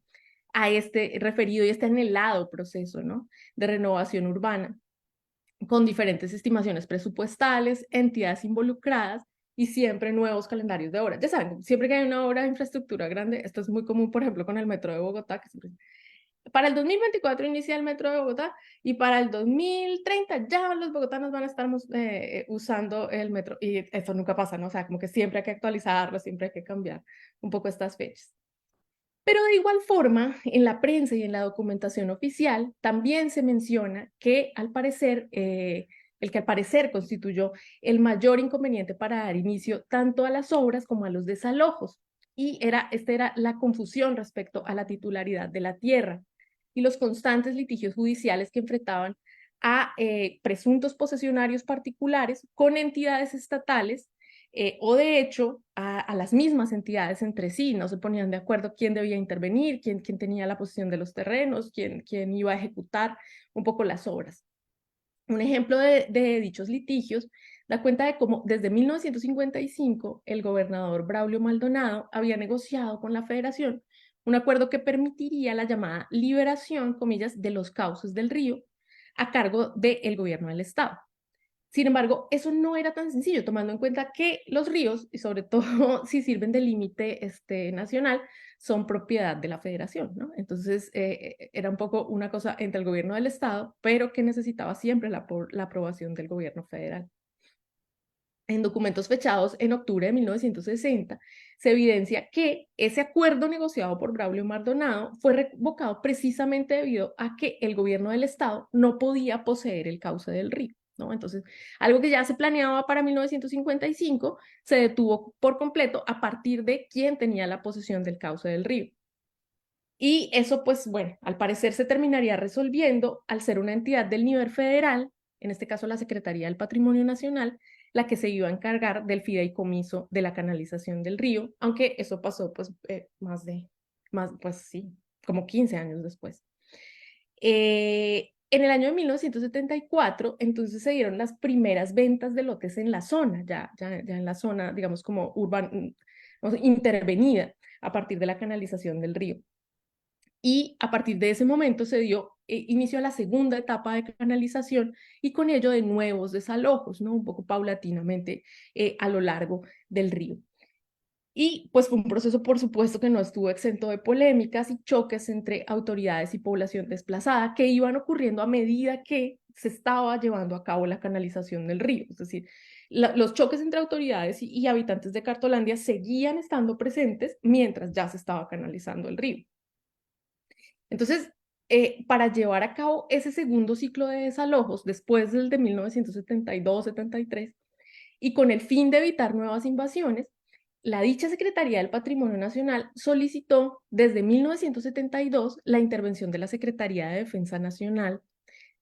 a este referido y este anhelado proceso, ¿no?, de renovación urbana, con diferentes estimaciones presupuestales, entidades involucradas y siempre nuevos calendarios de obras. Ya saben, siempre que hay una obra de infraestructura grande, esto es muy común, por ejemplo, con el metro de Bogotá, que siempre para el 2024 inicia el metro de Bogotá y para el 2030 ya los bogotanos van a estar usando el metro. Y eso nunca pasa, ¿no? O sea, como que siempre hay que actualizarlo, siempre hay que cambiar un poco estas fechas. Pero de igual forma, en la prensa y en la documentación oficial también se menciona que al parecer, el que al parecer constituyó el mayor inconveniente para dar inicio tanto a las obras como a los desalojos. Y esta era la confusión respecto a la titularidad de la tierra y los constantes litigios judiciales que enfrentaban a presuntos posesionarios particulares con entidades estatales o de hecho a las mismas entidades entre sí. No se ponían de acuerdo quién debía intervenir, quién tenía la posesión de los terrenos, quién iba a ejecutar un poco las obras. Un ejemplo de dichos litigios da cuenta de cómo desde 1955 el gobernador Braulio Maldonado había negociado con la Federación un acuerdo que permitiría la llamada liberación, comillas, de los cauces del río a cargo del gobierno del estado. Sin embargo, eso no era tan sencillo, tomando en cuenta que los ríos, y sobre todo si sirven de límite nacional, son propiedad de la Federación, ¿no? Entonces, era un poco una cosa entre el gobierno del estado, pero que necesitaba siempre la aprobación del gobierno federal. En documentos fechados en octubre de 1960, se evidencia que ese acuerdo negociado por Braulio Maldonado fue revocado precisamente debido a que el gobierno del estado no podía poseer el cauce del río, ¿no? Entonces, algo que ya se planeaba para 1955 se detuvo por completo a partir de quién tenía la posesión del cauce del río. Y eso, pues bueno, al parecer se terminaría resolviendo al ser una entidad del nivel federal, en este caso la Secretaría del Patrimonio Nacional, la que se iba a encargar del fideicomiso de la canalización del río, aunque eso pasó pues pues sí, como 15 años después. En el año de 1974, entonces se dieron las primeras ventas de lotes en la zona, ya en la zona, digamos, como intervenida a partir de la canalización del río. Y a partir de ese momento se dio inicio a la segunda etapa de canalización y con ello de nuevos desalojos, ¿no? Un poco paulatinamente a lo largo del río. Y pues fue un proceso, por supuesto, que no estuvo exento de polémicas y choques entre autoridades y población desplazada que iban ocurriendo a medida que se estaba llevando a cabo la canalización del río. Es decir, los choques entre autoridades y habitantes de Cartolandia seguían estando presentes mientras ya se estaba canalizando el río. Entonces, para llevar a cabo ese segundo ciclo de desalojos, después del de 1972-73, y con el fin de evitar nuevas invasiones, la dicha Secretaría del Patrimonio Nacional solicitó desde 1972 la intervención de la Secretaría de Defensa Nacional,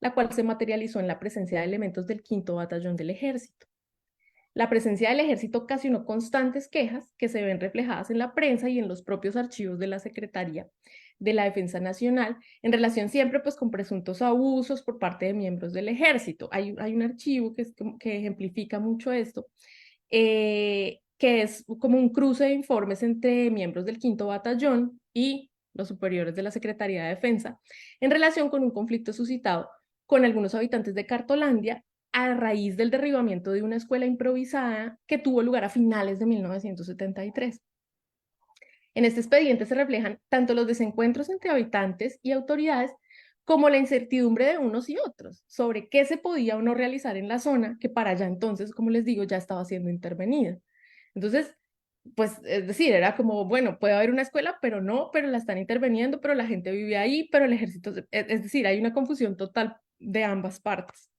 la cual se materializó en la presencia de elementos del 5º Batallón del Ejército. La presencia del ejército ocasionó constantes quejas que se ven reflejadas en la prensa y en los propios archivos de la Secretaría de la Defensa Nacional, en relación siempre pues con presuntos abusos por parte de miembros del ejército. Hay un archivo que ejemplifica mucho esto, que es como un cruce de informes entre miembros del 5º Batallón y los superiores de la Secretaría de Defensa, en relación con un conflicto suscitado con algunos habitantes de Cartolandia a raíz del derribamiento de una escuela improvisada que tuvo lugar a finales de 1973. En este expediente se reflejan tanto los desencuentros entre habitantes y autoridades como la incertidumbre de unos y otros sobre qué se podía o no realizar en la zona que para allá entonces, como les digo, ya estaba siendo intervenida. Entonces, pues, es decir, era como, bueno, puede haber una escuela, pero no, pero la están interviniendo, pero la gente vive ahí, pero el ejército, es decir, hay una confusión total de ambas partes.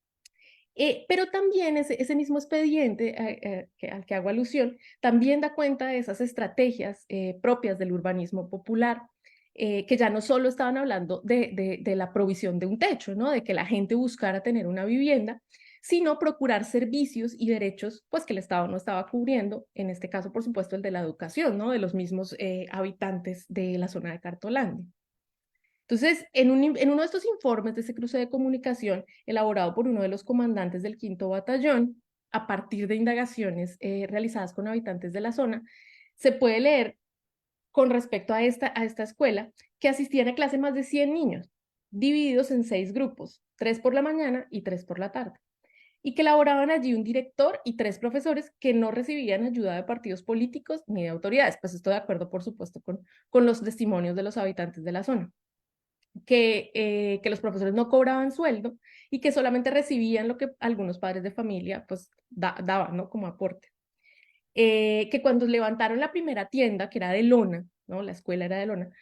Pero también ese mismo expediente al que hago alusión, también da cuenta de esas estrategias propias del urbanismo popular, que ya no solo estaban hablando de la provisión de un techo, ¿no? De que la gente buscara tener una vivienda, sino procurar servicios y derechos pues, que el Estado no estaba cubriendo, en este caso, por supuesto, el de la educación, ¿no? De los mismos habitantes de la zona de Cartolandia. Entonces, en uno de estos informes de ese cruce de comunicación, elaborado por uno de los comandantes del 5º Batallón, a partir de indagaciones realizadas con habitantes de la zona, se puede leer con respecto a esta escuela que asistían a clase más de 100 niños, divididos en 6 grupos, 3 por la mañana y 3 por la tarde, y que laboraban allí un director y 3 profesores que no recibían ayuda de partidos políticos ni de autoridades. Pues estoy de acuerdo, por supuesto, con los testimonios de los habitantes de la zona. Que los profesores no cobraban sueldo y que solamente recibían lo que algunos padres de familia pues daban, ¿no? Como aporte. Que cuando levantaron la primera tienda, que era de lona, ¿no? La escuela era de lona,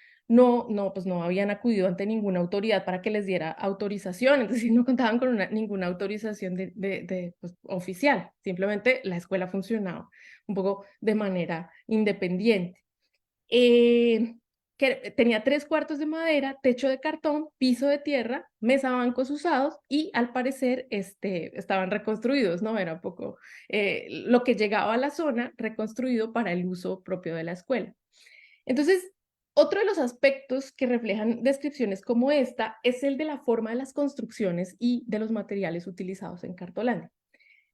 pues no habían acudido ante ninguna autoridad para que les diera autorización, es decir, no contaban con ninguna autorización pues, oficial, simplemente la escuela funcionaba un poco de manera independiente. Que tenía 3 cuartos de madera, techo de cartón, piso de tierra, mesa bancos usados y al parecer estaban reconstruidos, ¿no? Era un poco lo que llegaba a la zona reconstruido para el uso propio de la escuela. Entonces, otro de los aspectos que reflejan descripciones como esta es el de la forma de las construcciones y de los materiales utilizados en Cartolandia.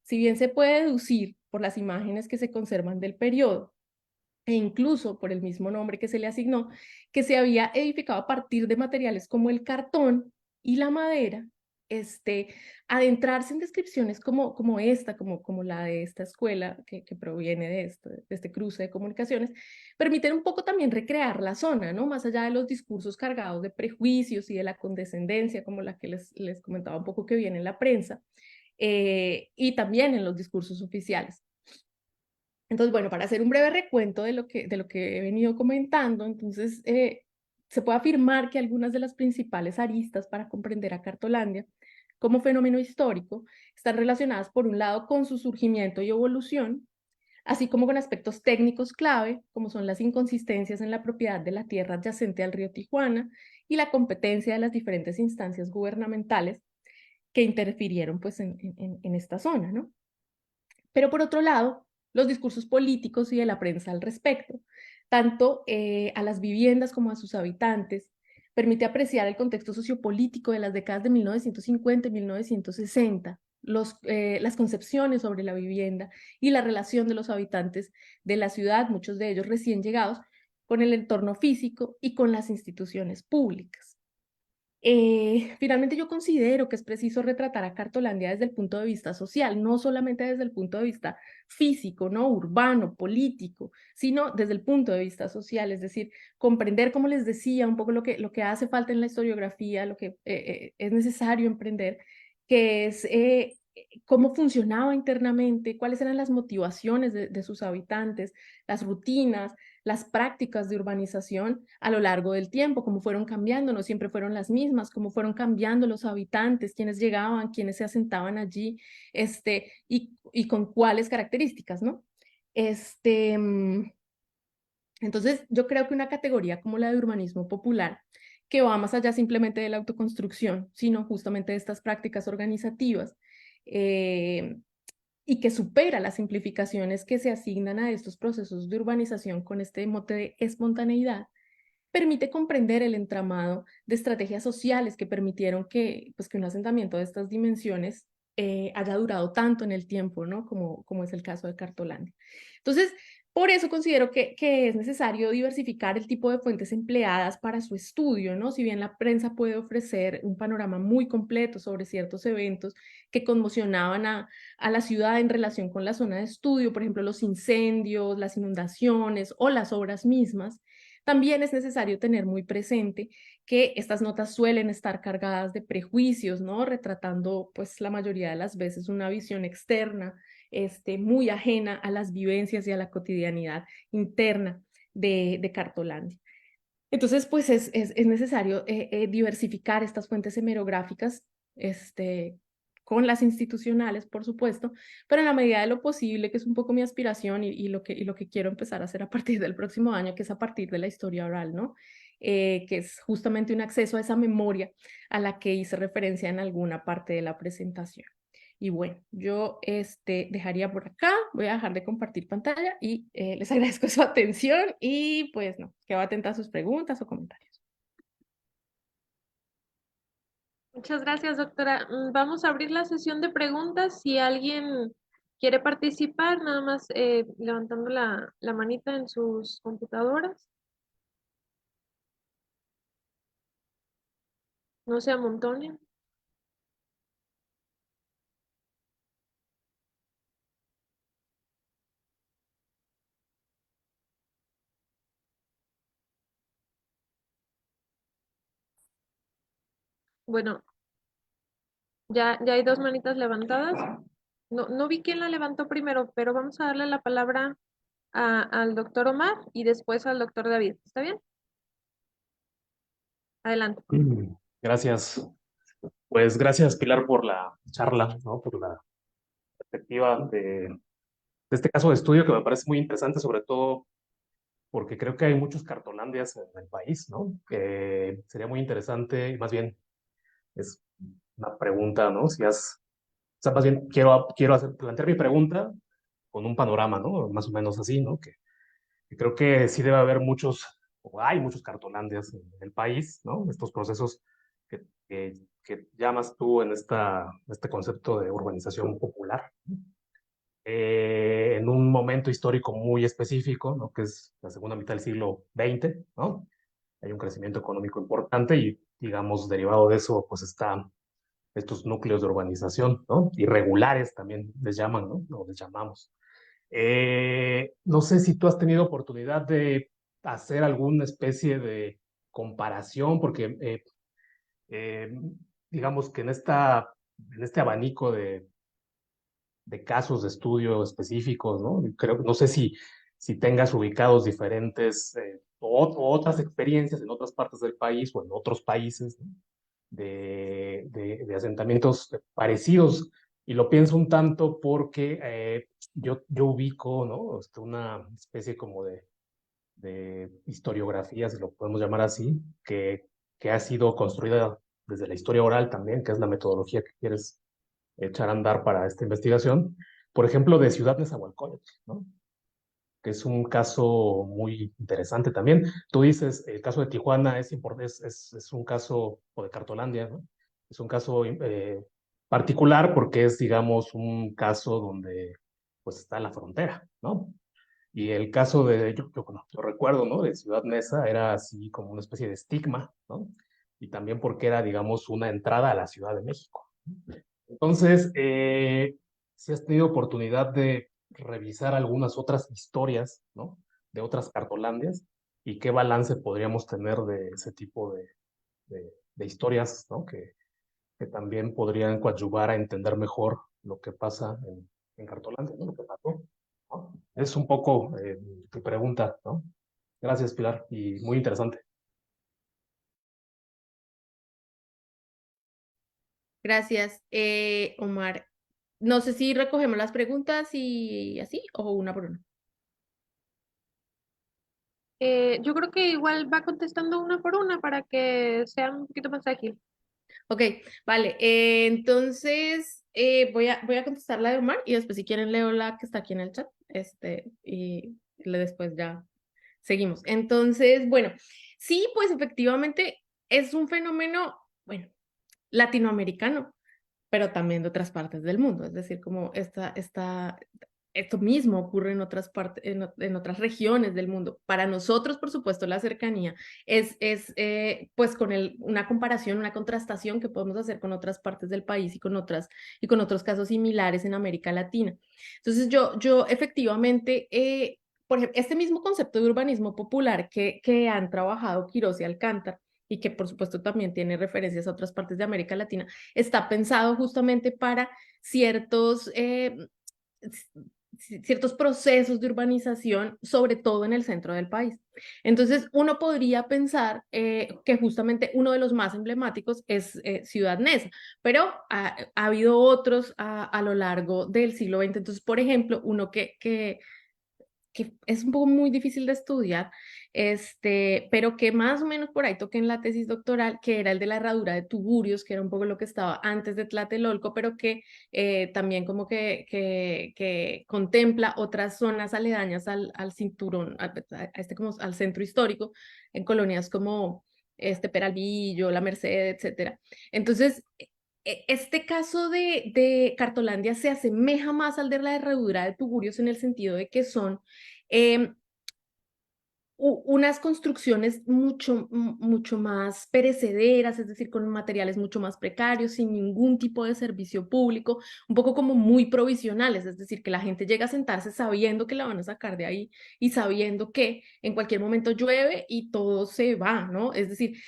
Si bien se puede deducir por las imágenes que se conservan del periodo, e incluso por el mismo nombre que se le asignó, que se había edificado a partir de materiales como el cartón y la madera, adentrarse en descripciones como esta, como la de esta escuela que proviene de este cruce de comunicaciones, permiten un poco también recrear la zona, ¿no? Más allá de los discursos cargados de prejuicios y de la condescendencia, como la que les comentaba un poco que viene en la prensa, y también en los discursos oficiales. Entonces, bueno, para hacer un breve recuento de lo que he venido comentando, entonces se puede afirmar que algunas de las principales aristas para comprender a Cartolandia como fenómeno histórico están relacionadas por un lado con su surgimiento y evolución, así como con aspectos técnicos clave, como son las inconsistencias en la propiedad de la tierra adyacente al río Tijuana y la competencia de las diferentes instancias gubernamentales que interfirieron pues, en esta zona, ¿no? Pero por otro lado, los discursos políticos y de la prensa al respecto, tanto a las viviendas como a sus habitantes, permite apreciar el contexto sociopolítico de las décadas de 1950 y 1960, las concepciones sobre la vivienda y la relación de los habitantes de la ciudad, muchos de ellos recién llegados, con el entorno físico y con las instituciones públicas. Finalmente yo considero que es preciso retratar a Cartolandia desde el punto de vista social, no solamente desde el punto de vista físico, ¿no? Urbano, político, sino desde el punto de vista social, es decir, comprender, como les decía, un poco lo que hace falta en la historiografía, lo que es necesario emprender, que es cómo funcionaba internamente, cuáles eran las motivaciones de sus habitantes, las rutinas, las prácticas de urbanización a lo largo del tiempo, cómo fueron cambiando, no siempre fueron las mismas, cómo fueron cambiando los habitantes, quiénes llegaban, quiénes se asentaban allí, y con cuáles características, ¿no? Entonces, yo creo que una categoría como la de urbanismo popular, que va más allá simplemente de la autoconstrucción, sino justamente de estas prácticas organizativas, eh, y que supera las simplificaciones que se asignan a estos procesos de urbanización con este mote de espontaneidad, permite comprender el entramado de estrategias sociales que permitieron que, pues, que un asentamiento de estas dimensiones haya durado tanto en el tiempo, ¿no? Como es el caso de Cartolandia. Entonces, por eso considero que es necesario diversificar el tipo de fuentes empleadas para su estudio, ¿no? Si bien la prensa puede ofrecer un panorama muy completo sobre ciertos eventos que conmocionaban a la ciudad en relación con la zona de estudio, por ejemplo, los incendios, las inundaciones o las obras mismas, también es necesario tener muy presente que estas notas suelen estar cargadas de prejuicios, ¿no? Retratando, pues, la mayoría de las veces una visión externa, muy ajena a las vivencias y a la cotidianidad interna de Cartolandia. Entonces, pues, es necesario diversificar estas fuentes hemerográficas, con las institucionales, por supuesto, pero en la medida de lo posible, que es un poco mi aspiración y lo que quiero empezar a hacer a partir del próximo año, que es a partir de la historia oral, ¿no? Que es justamente un acceso a esa memoria a la que hice referencia en alguna parte de la presentación. Y bueno, yo dejaría por acá, voy a dejar de compartir pantalla y les agradezco su atención y pues no, quedo atenta a sus preguntas o comentarios.
Muchas gracias, doctora. Vamos a abrir la sesión de preguntas. Si alguien quiere participar, nada más levantando la manita en sus computadoras. No se amontonen. Bueno, ya hay dos manitas levantadas. No vi quién la levantó primero, pero vamos a darle la palabra al doctor Omar y después al doctor David. ¿Está bien? Adelante.
Gracias. Pues gracias, Pilar, por la charla, ¿no? Por la perspectiva de este caso de estudio que me parece muy interesante, sobre todo porque creo que hay muchos cartolandias en el país, ¿no? Que sería muy interesante, más bien es una pregunta, ¿no? O sea, más bien quiero plantear mi pregunta con un panorama, ¿no? Más o menos así, ¿no? Que creo que sí debe haber muchos, o hay muchos cartolandias en el país, ¿no? Estos procesos que, que llamas tú en este concepto de urbanización popular, ¿no? En un momento histórico muy específico, ¿no? Que es la segunda mitad del siglo XX, ¿no? Hay un crecimiento económico importante y, digamos, derivado de eso, pues están estos núcleos de urbanización, ¿no? Irregulares también les llaman, ¿no? O les llamamos. No sé si tú has tenido oportunidad de hacer alguna especie de comparación, porque eh, digamos que en este abanico de casos de estudio específicos, ¿no? No sé si tengas ubicados diferentes o otras experiencias en otras partes del país o en otros países, ¿no? De asentamientos parecidos. Y lo pienso un tanto porque yo ubico, ¿no? Una especie como de historiografía, si lo podemos llamar así, que ha sido construida desde la historia oral también, que es la metodología que quieres echar a andar para esta investigación. Por ejemplo, de Ciudad Nezahualcóyotl, ¿no? Que es un caso muy interesante también. Tú dices, el caso de Tijuana es un caso, o de Cartolandia, ¿no? Es un caso particular porque es, digamos, un caso donde pues está en la frontera, ¿no? Y el caso bueno, yo recuerdo, ¿no? De Ciudad Neza era así como una especie de estigma, ¿no? Y también porque era, digamos, una entrada a la Ciudad de México. Entonces, si has tenido oportunidad de revisar algunas otras historias, ¿no? De otras cartolandias y qué balance podríamos tener de ese tipo de historias, ¿no? que también podrían coadyuvar a entender mejor lo que pasa en Cartolandia, ¿no? Lo que pasó, ¿no? Es un poco tu pregunta, ¿no? Gracias, Pilar, y muy interesante.
Gracias, Omar. No sé si recogemos las preguntas y así, o una por una.
Yo creo que igual va contestando una por una para que sea un poquito más ágil.
Ok, vale. Entonces, voy a contestar la de Omar y después, si quieren, leo la que está aquí en el chat. Después ya seguimos. Entonces, bueno, sí, pues efectivamente es un fenómeno, bueno, latinoamericano, pero también de otras partes del mundo. Es decir, como esto mismo ocurre en otras partes, en otras regiones del mundo. Para nosotros, por supuesto, la cercanía pues con una comparación, una contrastación que podemos hacer con otras partes del país y con otros casos similares en América Latina. Entonces, yo efectivamente, por ejemplo, este mismo concepto de urbanismo popular que han trabajado Quirós y Alcántara, y que por supuesto también tiene referencias a otras partes de América Latina, está pensado justamente para ciertos, ciertos procesos de urbanización, sobre todo en el centro del país. Entonces, uno podría pensar que justamente uno de los más emblemáticos es Ciudad Neza, pero ha habido otros a lo largo del siglo XX. Entonces, por ejemplo, uno que es un poco muy difícil de estudiar, pero que más o menos por ahí toqué en la tesis doctoral, que era el de la herradura de Tugurios, que era un poco lo que estaba antes de Tlatelolco, pero que también como que contempla otras zonas aledañas al cinturón, como al centro histórico, en colonias como Peralvillo, La Merced, etcétera. Entonces, este caso de Cartolandia se asemeja más al de la herradura de Tugurios en el sentido de que son em, unas construcciones mucho más perecederas, es decir, con materiales mucho más precarios, sin ningún tipo de servicio público, un poco como muy provisionales, es decir, que la gente llega a sentarse sabiendo que la van a sacar de ahí y sabiendo que en cualquier momento llueve y todo se va, ¿no? Es decir,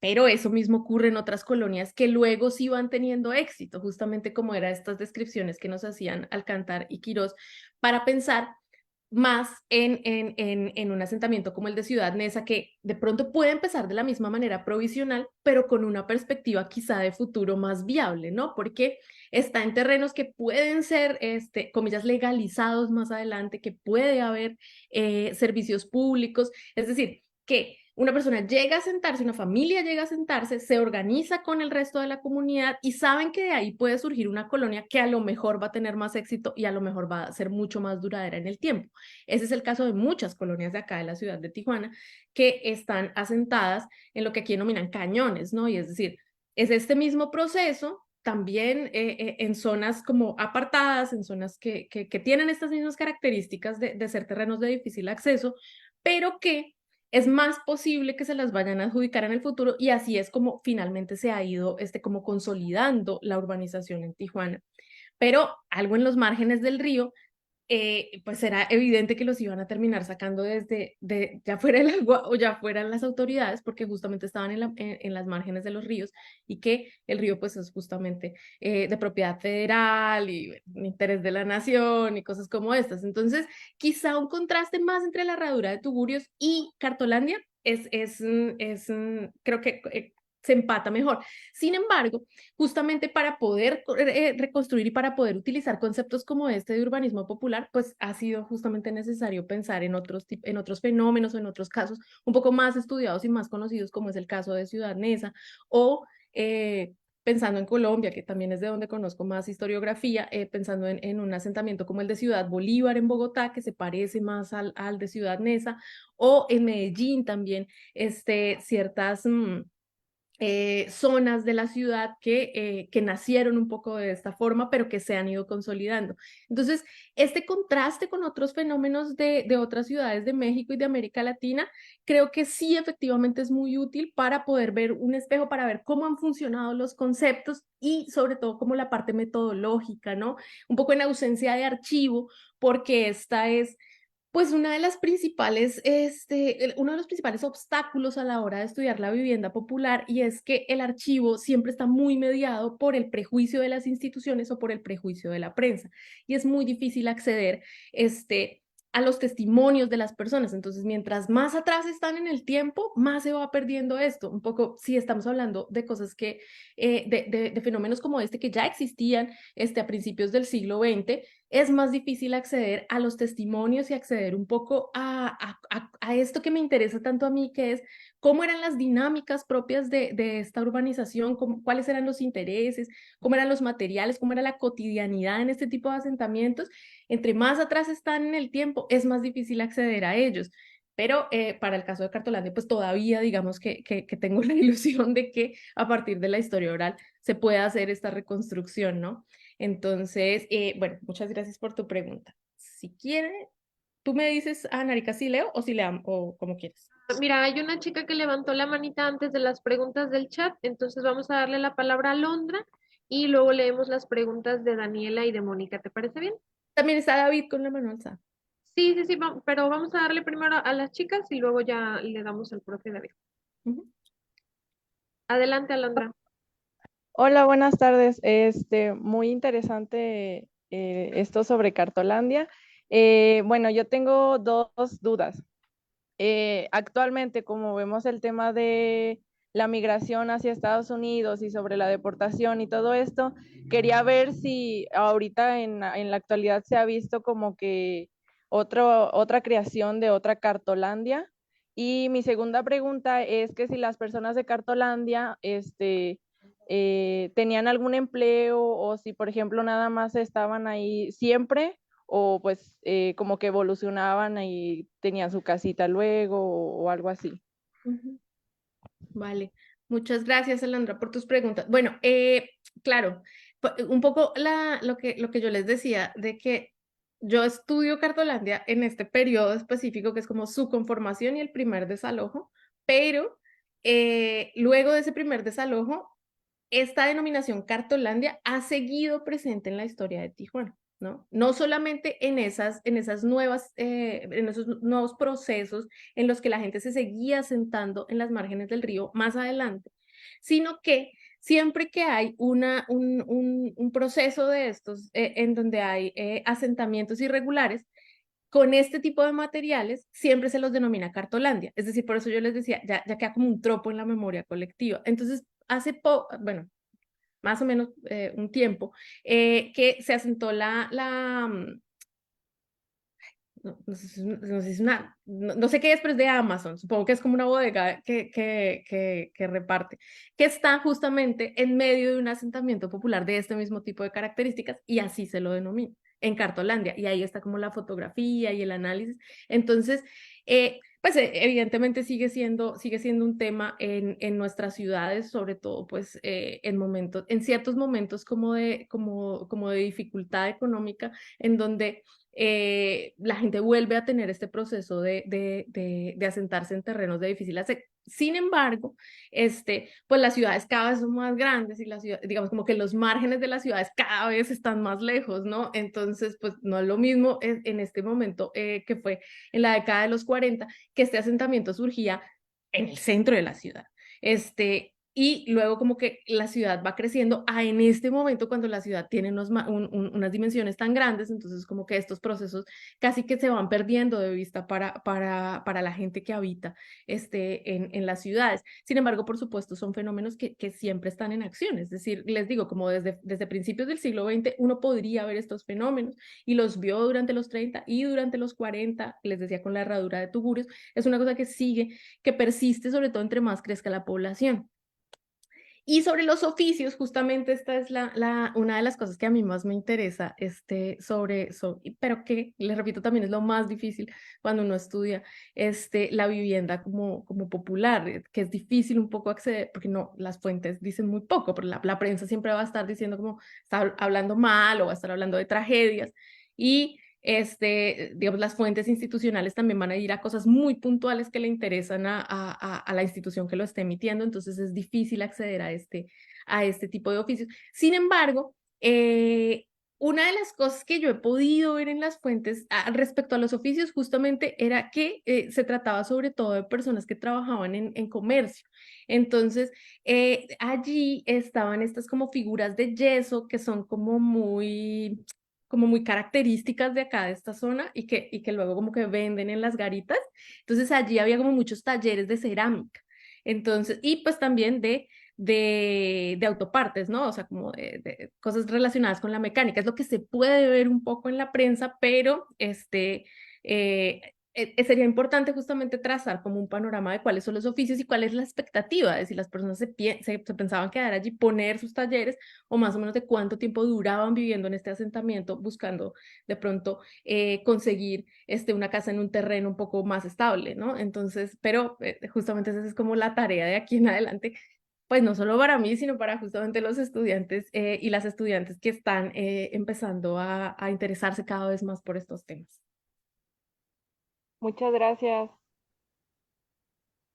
pero eso mismo ocurre en otras colonias que luego sí van teniendo éxito, justamente como eran estas descripciones que nos hacían Alcántar y Quirós, para pensar más en un asentamiento como el de Ciudad Neza, que de pronto puede empezar de la misma manera provisional, pero con una perspectiva quizá de futuro más viable, ¿no? Porque está en terrenos que pueden ser, comillas, legalizados más adelante, que puede haber servicios públicos, es decir, que una persona llega a sentarse, una familia llega a sentarse, se organiza con el resto de la comunidad y saben que de ahí puede surgir una colonia que a lo mejor va a tener más éxito y a lo mejor va a ser mucho más duradera en el tiempo. Ese es el caso de muchas colonias de acá de la ciudad de Tijuana que están asentadas en lo que aquí denominan cañones, ¿no? Y es decir, es este mismo proceso también en zonas como apartadas, en zonas que tienen estas mismas características de ser terrenos de difícil acceso, pero que es más posible que se las vayan a adjudicar en el futuro y así es como finalmente se ha ido como consolidando la urbanización en Tijuana. Pero algo en los márgenes del río pues era evidente que los iban a terminar sacando ya fuera el agua o ya fueran las autoridades, porque justamente estaban en las márgenes de los ríos y que el río pues es justamente de propiedad federal y interés de la nación y cosas como estas. Entonces, quizá un contraste más entre la herradura de Tugurios y Cartolandia creo que se empata mejor. Sin embargo, justamente para poder reconstruir y para poder utilizar conceptos como este de urbanismo popular, pues ha sido justamente necesario pensar en otros fenómenos o en otros casos un poco más estudiados y más conocidos, como es el caso de Ciudad Neza, o pensando en Colombia, que también es de donde conozco más historiografía, pensando en un asentamiento como el de Ciudad Bolívar en Bogotá, que se parece más al de Ciudad Neza, o en Medellín también, ciertas zonas de la ciudad que nacieron un poco de esta forma, pero que se han ido consolidando. Entonces, este contraste con otros fenómenos de otras ciudades de México y de América Latina, creo que sí efectivamente es muy útil para poder ver un espejo, para ver cómo han funcionado los conceptos y sobre todo como la parte metodológica, ¿no? Un poco en ausencia de archivo, porque esta es Pues una de las principales, uno de los principales obstáculos a la hora de estudiar la vivienda popular y es que el archivo siempre está muy mediado por el prejuicio de las instituciones o por el prejuicio de la prensa y es muy difícil acceder a los testimonios de las personas. Entonces, mientras más atrás están en el tiempo, más se va perdiendo esto. Un poco, si estamos hablando de cosas de fenómenos como este que ya existían a principios del siglo XX, es más difícil acceder a los testimonios y acceder un poco a esto que me interesa tanto a mí, que es cómo eran las dinámicas propias de esta urbanización, cuáles eran los intereses, cómo eran los materiales, cómo era la cotidianidad en este tipo de asentamientos. Entre más atrás están en el tiempo, es más difícil acceder a ellos. Pero para el caso de Cartolandia, pues todavía digamos que tengo la ilusión de que a partir de la historia oral se pueda hacer esta reconstrucción, ¿no? Entonces, bueno, muchas gracias por tu pregunta. Si quiere, tú me dices, Narica, si leo o si leo, o como quieres.
Mira, hay una chica que levantó la manita antes de las preguntas del chat, entonces vamos a darle la palabra a Londra y luego leemos las preguntas de Daniela y de Mónica. ¿Te parece bien?
También está David con la mano alzada.
Sí, sí, sí, pero vamos a darle primero a las chicas y luego ya le damos al profe David.
Ujú.
Adelante, Alondra.
Hola, buenas tardes. Muy interesante esto sobre Cartolandia. Bueno, yo tengo dos dudas. Actualmente, como vemos el tema de la migración hacia Estados Unidos y sobre la deportación y todo esto, quería ver si ahorita en la actualidad se ha visto como que otra creación de otra Cartolandia. Y mi segunda pregunta es que si las personas de Cartolandia, tenían algún empleo o si, por ejemplo, nada más estaban ahí siempre o pues como que evolucionaban y tenían su casita luego o algo así.
Ujú. Vale, muchas gracias, Alondra, por tus preguntas. Bueno, claro, un poco lo que yo les decía de que yo estudio Cartolandia en este periodo específico que es como su conformación y el primer desalojo, pero luego de ese primer desalojo, esta denominación Cartolandia ha seguido presente en la historia de Tijuana, ¿no? No solamente en esos nuevos procesos en los que la gente se seguía sentando en las márgenes del río más adelante, sino que siempre que hay un proceso de estos en donde hay asentamientos irregulares, con este tipo de materiales siempre se los denomina Cartolandia. Es decir, por eso yo les decía, ya queda como un tropo en la memoria colectiva. Entonces, bueno, más o menos un tiempo, que se asentó no sé, no sé si es no sé qué es, pero es de Amazon, supongo que es como una bodega que reparte, que está justamente en medio de un asentamiento popular de este mismo tipo de características y así se lo denomina, en Cartolandia, y ahí está como la fotografía y el análisis. Entonces, pues evidentemente sigue siendo un tema en nuestras ciudades, sobre todo pues en ciertos momentos como de dificultad económica, en donde la gente vuelve a tener este proceso de asentarse en terrenos de difícil acceso. Sin embargo, pues las ciudades cada vez son más grandes y digamos como que los márgenes de las ciudades cada vez están más lejos, ¿no? Entonces, pues no es lo mismo en este momento que fue en la década de los 40, que este asentamiento surgía en el centro de la ciudad. Y luego como que la ciudad va creciendo en este momento cuando la ciudad tiene unas dimensiones tan grandes, entonces como que estos procesos casi que se van perdiendo de vista para la gente que habita en las ciudades. Sin embargo, por supuesto, son fenómenos que siempre están en acción. Es decir, les digo, como desde principios del siglo XX uno podría ver estos fenómenos y los vio durante los 30 y durante los 40, les decía con la herradura de tugurios, es una cosa que sigue, que persiste sobre todo entre más crezca la población. Y sobre los oficios, justamente esta es una de las cosas que a mí más me interesa, pero que, les repito, también es lo más difícil cuando uno estudia la vivienda como popular, que es difícil un poco acceder, porque no, las fuentes dicen muy poco, pero la prensa siempre va a estar diciendo como está hablando mal o va a estar hablando de tragedias. Y digamos, las fuentes institucionales también van a ir a cosas muy puntuales que le interesan a la institución que lo esté emitiendo, entonces es difícil acceder a este tipo de oficios. Sin embargo, una de las cosas que yo he podido ver en las fuentes respecto a los oficios justamente era que se trataba sobre todo de personas que trabajaban en comercio. Entonces, allí estaban estas como figuras de yeso que son como muy características de acá, de esta zona, y que luego como que venden en las garitas. Entonces, allí había como muchos talleres de cerámica. Entonces, y pues también de autopartes, ¿no? O sea, como de cosas relacionadas con la mecánica. Es lo que se puede ver un poco en la prensa, pero sería importante justamente trazar como un panorama de cuáles son los oficios y cuál es la expectativa, de si las personas se pensaban quedar allí, poner sus talleres, o más o menos de cuánto tiempo duraban viviendo en este asentamiento, buscando de pronto conseguir una casa en un terreno un poco más estable, ¿no? Entonces, pero justamente esa es como la tarea de aquí en adelante, pues no solo para mí, sino para justamente los estudiantes y las estudiantes que están empezando a interesarse cada vez más por estos temas.
Muchas gracias.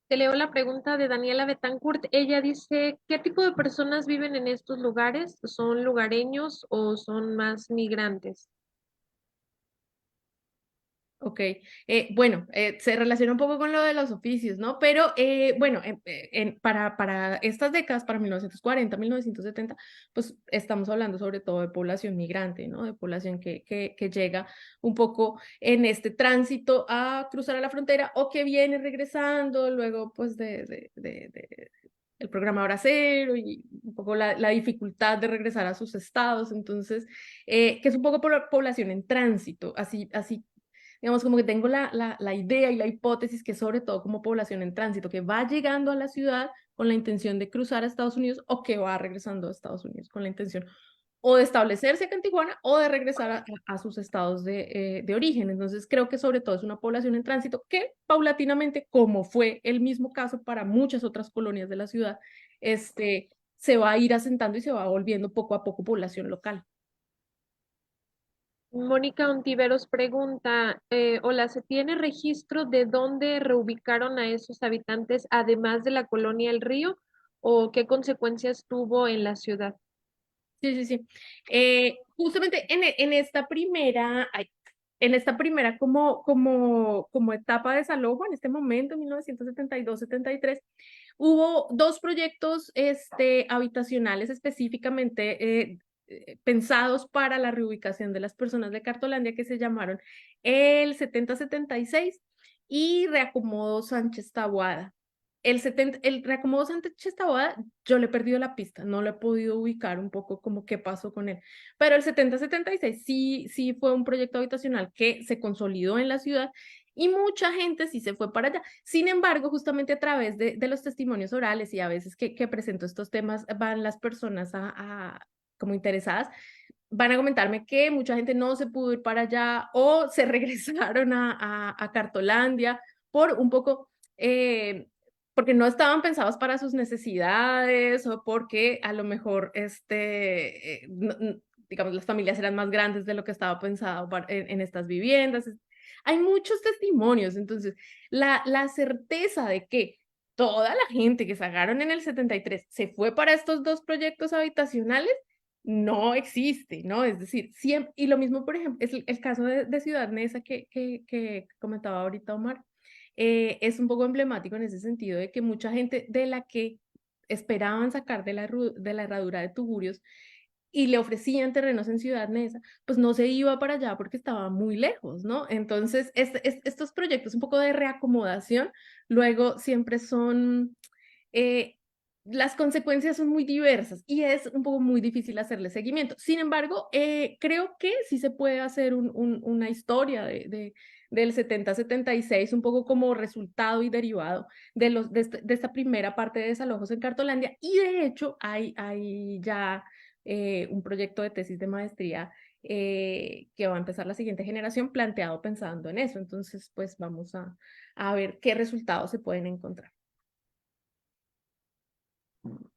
Te leo la pregunta de Daniela Betancourt. Ella dice, ¿qué tipo de personas viven en estos lugares? ¿Son lugareños o son más migrantes?
Ok, bueno, se relaciona un poco con lo de los oficios, ¿no? Pero bueno, para estas décadas, para 1940, 1970, pues estamos hablando sobre todo de población migrante, ¿no? De población que llega un poco en este tránsito a cruzar a la frontera o que viene regresando luego pues de el programa Hora Cero y un poco la dificultad de regresar a sus estados, entonces, que es un poco población en tránsito, así digamos, como que tengo la idea y la hipótesis que sobre todo como población en tránsito, que va llegando a la ciudad con la intención de cruzar a Estados Unidos o que va regresando a Estados Unidos con la intención o de establecerse acá en Tijuana o de regresar a sus estados de origen. Entonces creo que sobre todo es una población en tránsito que paulatinamente, como fue el mismo caso para muchas otras colonias de la ciudad, se va a ir asentando y se va volviendo poco a poco población local.
Mónica Ontiveros pregunta, hola, ¿se tiene registro de dónde reubicaron a esos habitantes además de la colonia El Río o qué consecuencias tuvo en la ciudad?
Sí, sí, sí. Justamente en esta primera, como etapa de desalojo, en este momento, 1972-73, hubo dos proyectos habitacionales específicamente pensados para la reubicación de las personas de Cartolandia que se llamaron el 7076 y Reacomodo Sánchez Taboada. El Reacomodo Sánchez Taboada, yo le he perdido la pista, no lo he podido ubicar un poco como qué pasó con él. Pero el 7076 sí fue un proyecto habitacional que se consolidó en la ciudad y mucha gente sí se fue para allá. Sin embargo, justamente a través de los testimonios orales y a veces que presento estos temas, van las personas como interesadas, van a comentarme que mucha gente no se pudo ir para allá o se regresaron a Cartolandia por un poco, porque no estaban pensados para sus necesidades o porque a lo mejor, digamos, las familias eran más grandes de lo que estaba pensado en estas viviendas. Hay muchos testimonios, entonces la certeza de que toda la gente que sacaron en el 73 se fue para estos dos proyectos habitacionales no existe, ¿no? Es decir, siempre, y lo mismo, por ejemplo, es el caso de Ciudad Neza que comentaba ahorita Omar, es un poco emblemático en ese sentido de que mucha gente de la que esperaban sacar de la herradura de Tugurios y le ofrecían terrenos en Ciudad Neza, pues no se iba para allá porque estaba muy lejos, ¿no? Entonces, estos proyectos un poco de reacomodación, luego siempre son, eh, las consecuencias son muy diversas y es un poco muy difícil hacerle seguimiento. Sin embargo, creo que sí se puede hacer una historia del 70-76, un poco como resultado y derivado de esta primera parte de desalojos en Cartolandia, y de hecho hay ya un proyecto de tesis de maestría que va a empezar la siguiente generación planteado pensando en eso. Entonces, pues vamos a ver qué resultados se pueden encontrar.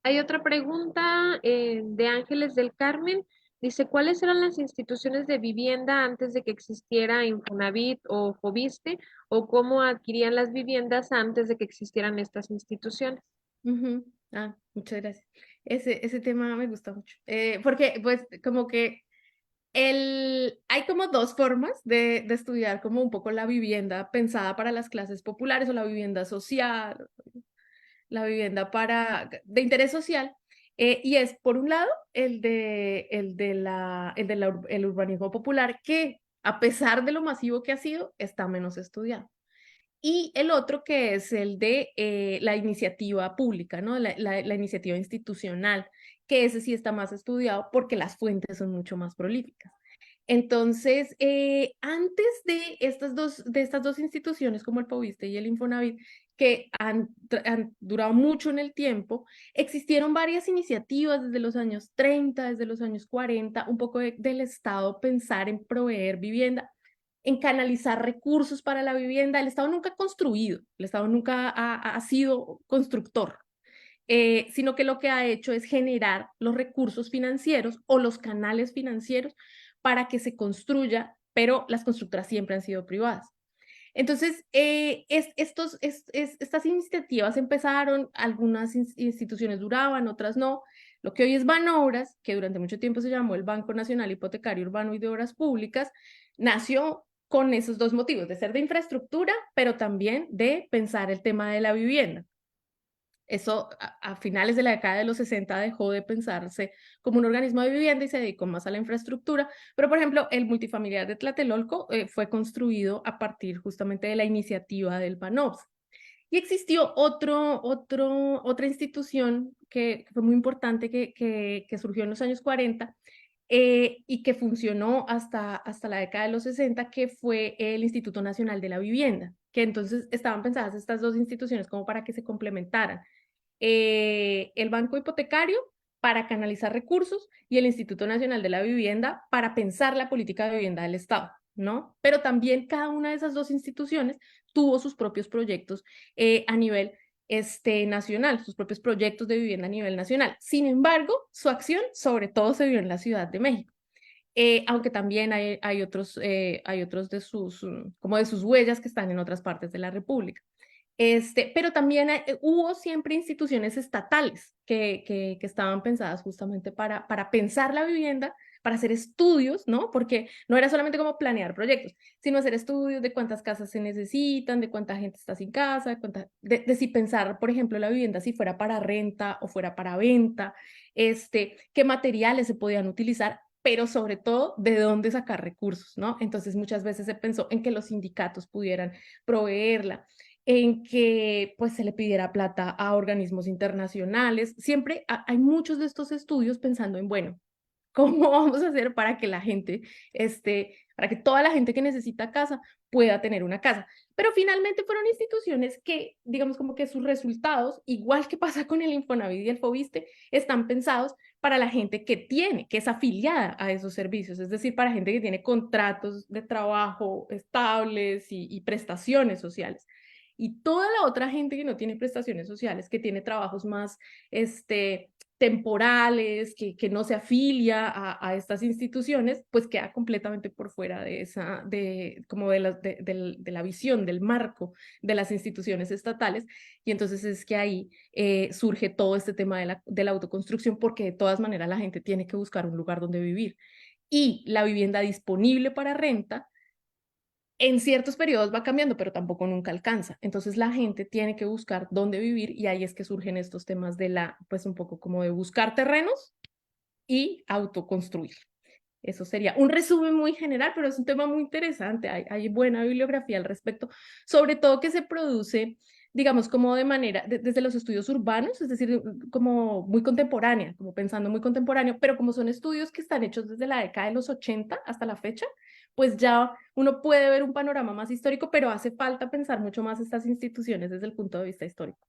Hay otra pregunta de Ángeles del Carmen. Dice, ¿cuáles eran las instituciones de vivienda antes de que existiera Infonavit o Fobiste? ¿O cómo adquirían las viviendas antes de que existieran estas instituciones?
Muchas gracias. Ese tema me gusta mucho, porque pues como que Hay como dos formas de estudiar como un poco la vivienda pensada para las clases populares o la vivienda social, la vivienda de interés social. Y es, por un lado, el urbanismo popular, que a pesar de lo masivo que ha sido, está menos estudiado. Y el otro que es el de la iniciativa pública, ¿no? La iniciativa institucional, que ese sí está más estudiado porque las fuentes son mucho más prolíficas. Entonces, antes de estas dos instituciones como el Fobiste y el Infonavit, que han durado mucho en el tiempo, existieron varias iniciativas desde los años 30, desde los años 40, un poco del Estado pensar en proveer vivienda, en canalizar recursos para la vivienda. El Estado nunca ha construido, el Estado nunca ha sido constructor, sino que lo que ha hecho es generar los recursos financieros o los canales financieros para que se construya, pero las constructoras siempre han sido privadas. Entonces, estas iniciativas empezaron, algunas instituciones duraban, otras no. Lo que hoy es Banobras, que durante mucho tiempo se llamó el Banco Nacional Hipotecario Urbano y de Obras Públicas, nació con esos dos motivos, de ser de infraestructura, pero también de pensar el tema de la vivienda. Eso a finales de la década de los 60 dejó de pensarse como un organismo de vivienda y se dedicó más a la infraestructura. Pero, por ejemplo, el multifamiliar de Tlatelolco fue construido a partir justamente de la iniciativa del PANOPS. Y existió otra institución que fue muy importante, que surgió en los años 40 y que funcionó hasta la década de los 60, que fue el Instituto Nacional de la Vivienda, que entonces estaban pensadas estas dos instituciones como para que se complementaran. El Banco Hipotecario para canalizar recursos y el Instituto Nacional de la Vivienda para pensar la política de vivienda del Estado, ¿no? Pero también cada una de esas dos instituciones tuvo sus propios proyectos a nivel nacional, sus propios proyectos de vivienda a nivel nacional. Sin embargo, su acción sobre todo se vio en la Ciudad de México. Aunque también hay otros de como de sus huellas que están en otras partes de la República. Pero también hubo siempre instituciones estatales que estaban pensadas justamente para pensar la vivienda, para hacer estudios, ¿no? Porque no era solamente como planear proyectos, sino hacer estudios de cuántas casas se necesitan, de cuánta gente está sin casa, de si pensar, por ejemplo, la vivienda si fuera para renta o fuera para venta, qué materiales se podían utilizar, pero sobre todo de dónde sacar recursos, ¿no? Entonces muchas veces se pensó en que los sindicatos pudieran proveerla, en que pues se le pidiera plata a organismos internacionales. Siempre hay muchos de estos estudios pensando en, bueno, ¿cómo vamos a hacer para que la gente, para que toda la gente que necesita casa pueda tener una casa? Pero finalmente fueron instituciones que, digamos, como que sus resultados, igual que pasa con el Infonavit y el Fobiste, están pensados para la gente que es afiliada a esos servicios, es decir, para gente que tiene contratos de trabajo estables y prestaciones sociales. Y toda la otra gente que no tiene prestaciones sociales, que tiene trabajos más temporales, que no se afilia a estas instituciones, pues queda completamente por fuera como de la visión, del marco de las instituciones estatales. Y entonces es que ahí surge todo este tema de la autoconstrucción, porque de todas maneras la gente tiene que buscar un lugar donde vivir. Y la vivienda disponible para renta en ciertos periodos va cambiando, pero tampoco nunca alcanza. Entonces la gente tiene que buscar dónde vivir y ahí es que surgen estos temas pues un poco como de buscar terrenos y autoconstruir. Eso sería un resumen muy general, pero es un tema muy interesante. Hay buena bibliografía al respecto, sobre todo que se produce, digamos, como de manera, desde los estudios urbanos, es decir, como muy contemporánea, como pensando muy contemporáneo, pero como son estudios que están hechos desde la década de los 80 hasta la fecha, pues ya uno puede ver un panorama más histórico, pero hace falta pensar mucho más estas instituciones desde el punto de vista histórico.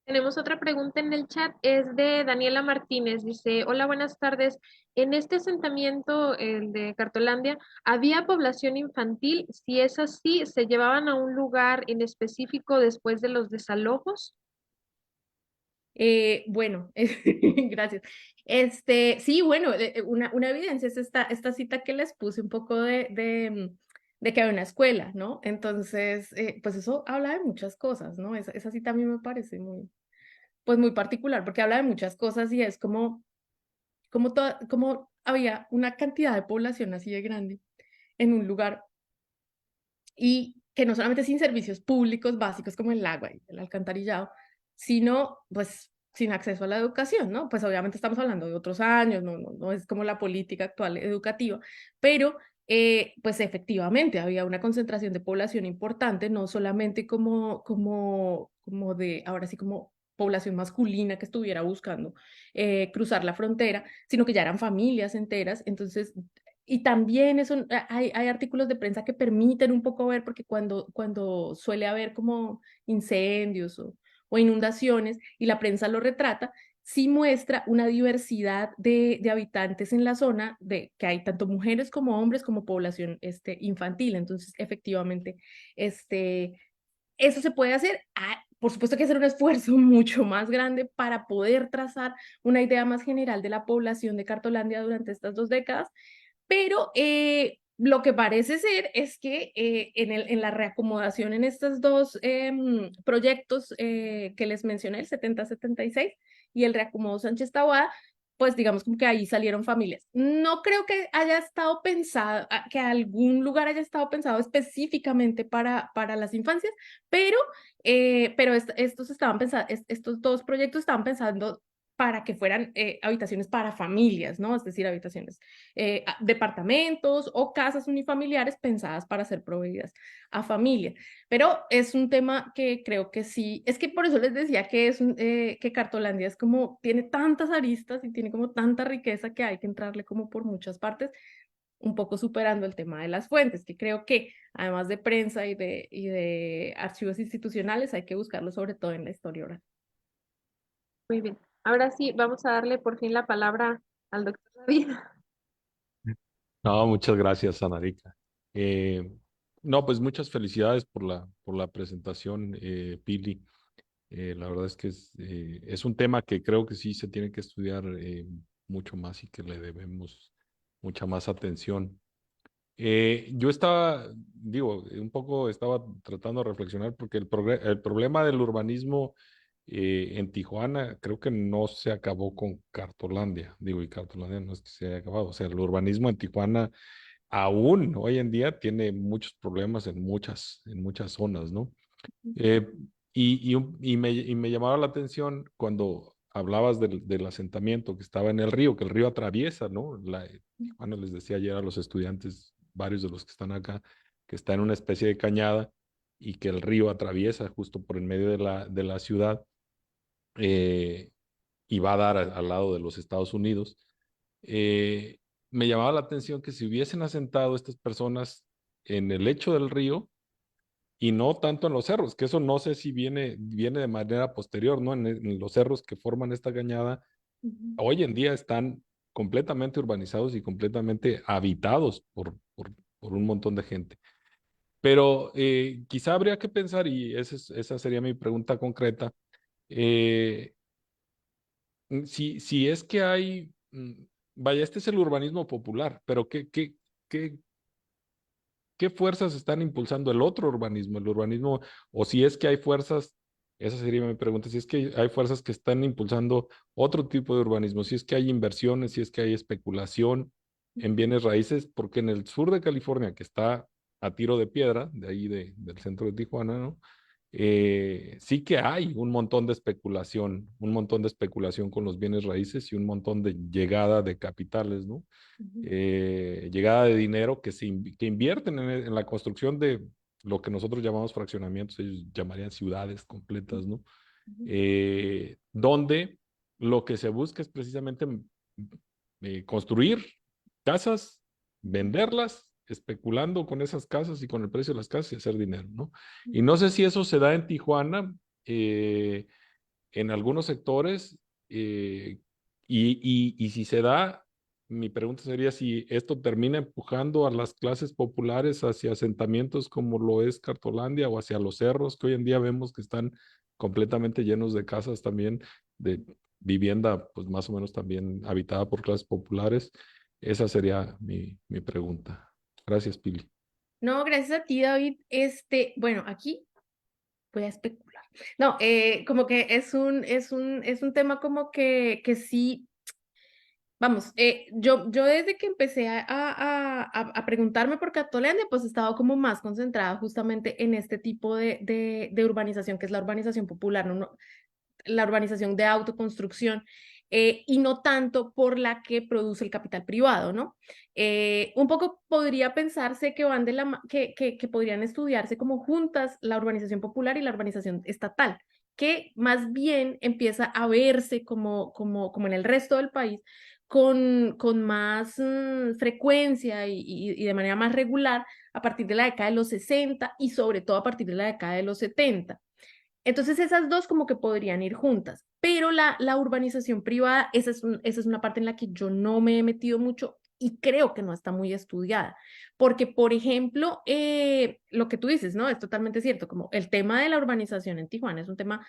Tenemos otra pregunta en el chat, es de Daniela Martínez. Dice, hola, buenas tardes. En este asentamiento, el de Cartolandia, ¿había población infantil? Si es así, ¿se llevaban a un lugar en específico después de los desalojos?
Bueno, gracias. Sí, bueno, una evidencia es esta cita que les puse un poco de que hay una escuela, ¿no? Entonces, pues eso habla de muchas cosas, ¿no? Esa cita a mí me parece pues muy particular porque habla de muchas cosas y es como había una cantidad de población así de grande en un lugar y que no solamente sin servicios públicos básicos como el agua y el alcantarillado, sino pues sin acceso a la educación, ¿no? Pues obviamente estamos hablando de otros años, no es como la política actual educativa, pero pues efectivamente había una concentración de población importante, no solamente como de, ahora sí como población masculina que estuviera buscando cruzar la frontera, sino que ya eran familias enteras, entonces y también eso, hay artículos de prensa que permiten un poco ver, porque cuando suele haber como incendios o inundaciones y la prensa lo retrata, sí muestra una diversidad de habitantes en la zona, de que hay tanto mujeres como hombres como población infantil. Entonces, efectivamente, eso se puede hacer. Por supuesto que hacer un esfuerzo mucho más grande para poder trazar una idea más general de la población de Cartolandia durante estas 2 décadas, pero lo que parece ser es que en la reacomodación en estos dos proyectos que les mencioné, el 70-76 y el reacomodo Sánchez Taboada, pues digamos como que ahí salieron familias. No creo que haya estado pensado, que algún lugar haya estado pensado específicamente para las infancias, pero estos dos proyectos estaban pensando para que fueran habitaciones para familias, ¿no? Es decir, habitaciones, departamentos o casas unifamiliares pensadas para ser proveídas a familia. Pero es un tema que creo que sí, es que por eso les decía que que Cartolandia es como, tiene tantas aristas y tiene como tanta riqueza que hay que entrarle como por muchas partes, un poco superando el tema de las fuentes, que creo que además de prensa y de archivos institucionales, hay que buscarlo sobre todo en la historia oral.
Muy bien. Ahora sí, vamos a darle por fin la palabra al doctor David.
No, muchas gracias, Anarica. No, pues muchas felicidades por la presentación, Pili. La verdad es que es un tema que creo que sí se tiene que estudiar mucho más y que le debemos mucha más atención. Yo estaba, digo, un poco estaba tratando de reflexionar porque el problema del urbanismo en Tijuana creo que no se acabó con Cartolandia. Digo, y Cartolandia no es que se haya acabado. O sea, el urbanismo en Tijuana aún hoy en día tiene muchos problemas en muchas zonas, ¿no? Eh, y me llamaba la atención cuando hablabas del asentamiento que estaba en el río, que el río atraviesa, ¿no? Tijuana les decía ayer a los estudiantes, varios de los que están acá, que está en una especie de cañada y que el río atraviesa justo por en medio de la ciudad eh, y va a dar al lado de los Estados Unidos. Eh, Me llamaba la atención que si hubiesen asentado estas personas en el lecho del río, y no tanto en los cerros, que eso no sé si viene de manera posterior, ¿no? En los cerros que forman esta cañada, hoy en día están completamente urbanizados y completamente habitados por un montón de gente. Pero quizá habría que pensar, y esa sería mi pregunta concreta, eh, si es que hay, vaya, este es el urbanismo popular, pero qué, ¿qué fuerzas están impulsando el otro urbanismo? El urbanismo, o si es que hay fuerzas, esa sería mi pregunta, si es que hay fuerzas que están impulsando otro tipo de urbanismo, si es que hay inversiones, si es que hay especulación en bienes raíces, porque en el sur de California, que está a tiro de piedra, de ahí del centro de Tijuana, ¿no? Sí que hay un montón de especulación con los bienes raíces y un montón de llegada de capitales, ¿no? Llegada de dinero que invierten en la construcción de lo que nosotros llamamos fraccionamientos, ellos llamarían ciudades completas, ¿no? Donde lo que se busca es precisamente construir casas, venderlas, especulando con esas casas y con el precio de las casas y hacer dinero, ¿no? Y no sé si eso se da en Tijuana, en algunos sectores, y si se da, mi pregunta sería si esto termina empujando a las clases populares hacia asentamientos como lo es Cartolandia o hacia los cerros, que hoy en día vemos que están completamente llenos de casas también, de vivienda, pues más o menos también habitada por clases populares. Esa sería mi pregunta. Gracias, Pili.
No, gracias a ti, David. Bueno, aquí voy a especular. No, como que es un tema como que sí, Vamos, yo desde que empecé a preguntarme por Catolandia, pues he estado como más concentrada justamente en este tipo de urbanización, que es la urbanización popular, la urbanización de autoconstrucción, y no tanto por la que produce el capital privado, ¿no? Un poco podría pensarse que van que podrían estudiarse como juntas la urbanización popular y la urbanización estatal, que más bien empieza a verse como en el resto del país, con más frecuencia y de manera más regular a partir de la década de los 60 y sobre todo a partir de la década de los 70. Entonces esas dos como que podrían ir juntas, pero la urbanización privada, esa es una parte en la que yo no me he metido mucho y creo que no está muy estudiada, porque por ejemplo, lo que tú dices, ¿no? Es totalmente cierto, como el tema de la urbanización en Tijuana es un tema,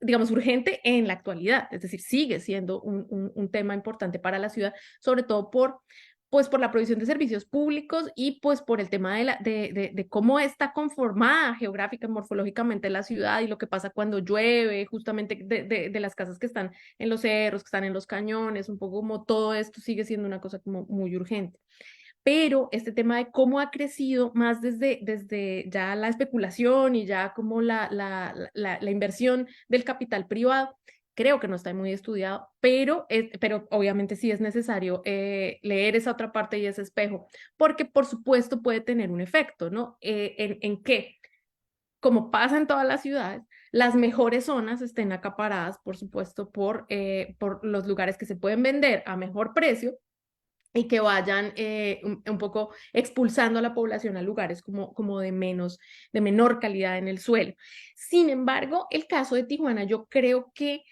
digamos, urgente en la actualidad, es decir, sigue siendo un tema importante para la ciudad, sobre todo pues por la provisión de servicios públicos y pues por el tema de cómo está conformada geográfica y morfológicamente la ciudad y lo que pasa cuando llueve, justamente de las casas que están en los cerros, que están en los cañones, un poco como todo esto sigue siendo una cosa como muy urgente. Pero este tema de cómo ha crecido más desde ya la especulación y ya como la inversión del capital privado, creo que no está muy estudiado, pero obviamente sí es necesario leer esa otra parte y ese espejo, porque por supuesto puede tener un efecto, ¿no? En que, como pasa en todas las ciudades, las mejores zonas estén acaparadas, por supuesto, por los lugares que se pueden vender a mejor precio y que vayan un poco expulsando a la población a lugares como de menor calidad en el suelo. Sin embargo, el caso de Tijuana, yo creo que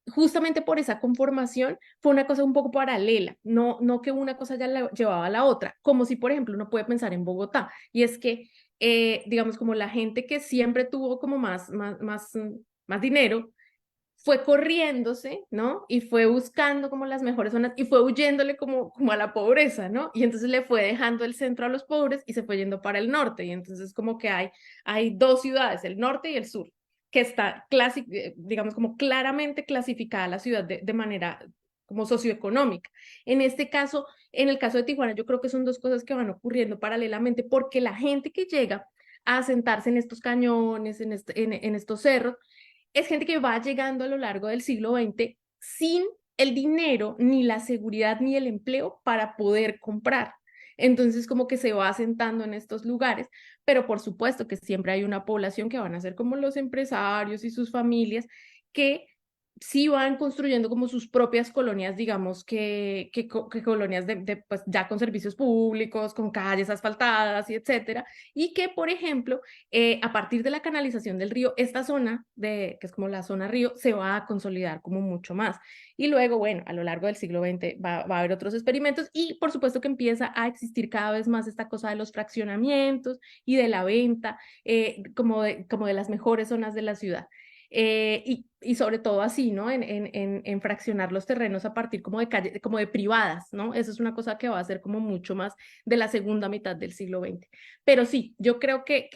justamente por esa conformación fue una cosa un poco paralela, no que una cosa ya la llevaba a la otra, como si, por ejemplo, uno puede pensar en Bogotá, y es que, digamos, como la gente que siempre tuvo como más dinero, fue corriéndose, ¿no? Y fue buscando como las mejores zonas y fue huyéndole como a la pobreza, ¿no? Y entonces le fue dejando el centro a los pobres y se fue yendo para el norte. Y entonces como que hay dos ciudades, el norte y el sur, que está, digamos, como claramente clasificada la ciudad de manera como socioeconómica. En este caso, en el caso de Tijuana, yo creo que son dos cosas que van ocurriendo paralelamente porque la gente que llega a asentarse en estos cañones, en estos cerros, es gente que va llegando a lo largo del siglo XX sin el dinero, ni la seguridad, ni el empleo para poder comprar. Entonces, como que se va asentando en estos lugares, pero por supuesto que siempre hay una población que van a ser como los empresarios y sus familias que sí van construyendo como sus propias colonias, digamos que colonias pues ya con servicios públicos, con calles asfaltadas y etcétera, y que, por ejemplo, a partir de la canalización del río, esta zona, que es como la zona río, se va a consolidar como mucho más. Y luego, bueno, a lo largo del siglo XX va a haber otros experimentos y por supuesto que empieza a existir cada vez más esta cosa de los fraccionamientos y de la venta, como de las mejores zonas de la ciudad. Y sobre todo así, ¿no? En fraccionar los terrenos a partir como de calles, como de privadas, ¿no? Eso es una cosa que va a ser como mucho más de la segunda mitad del siglo XX. Pero sí, yo creo que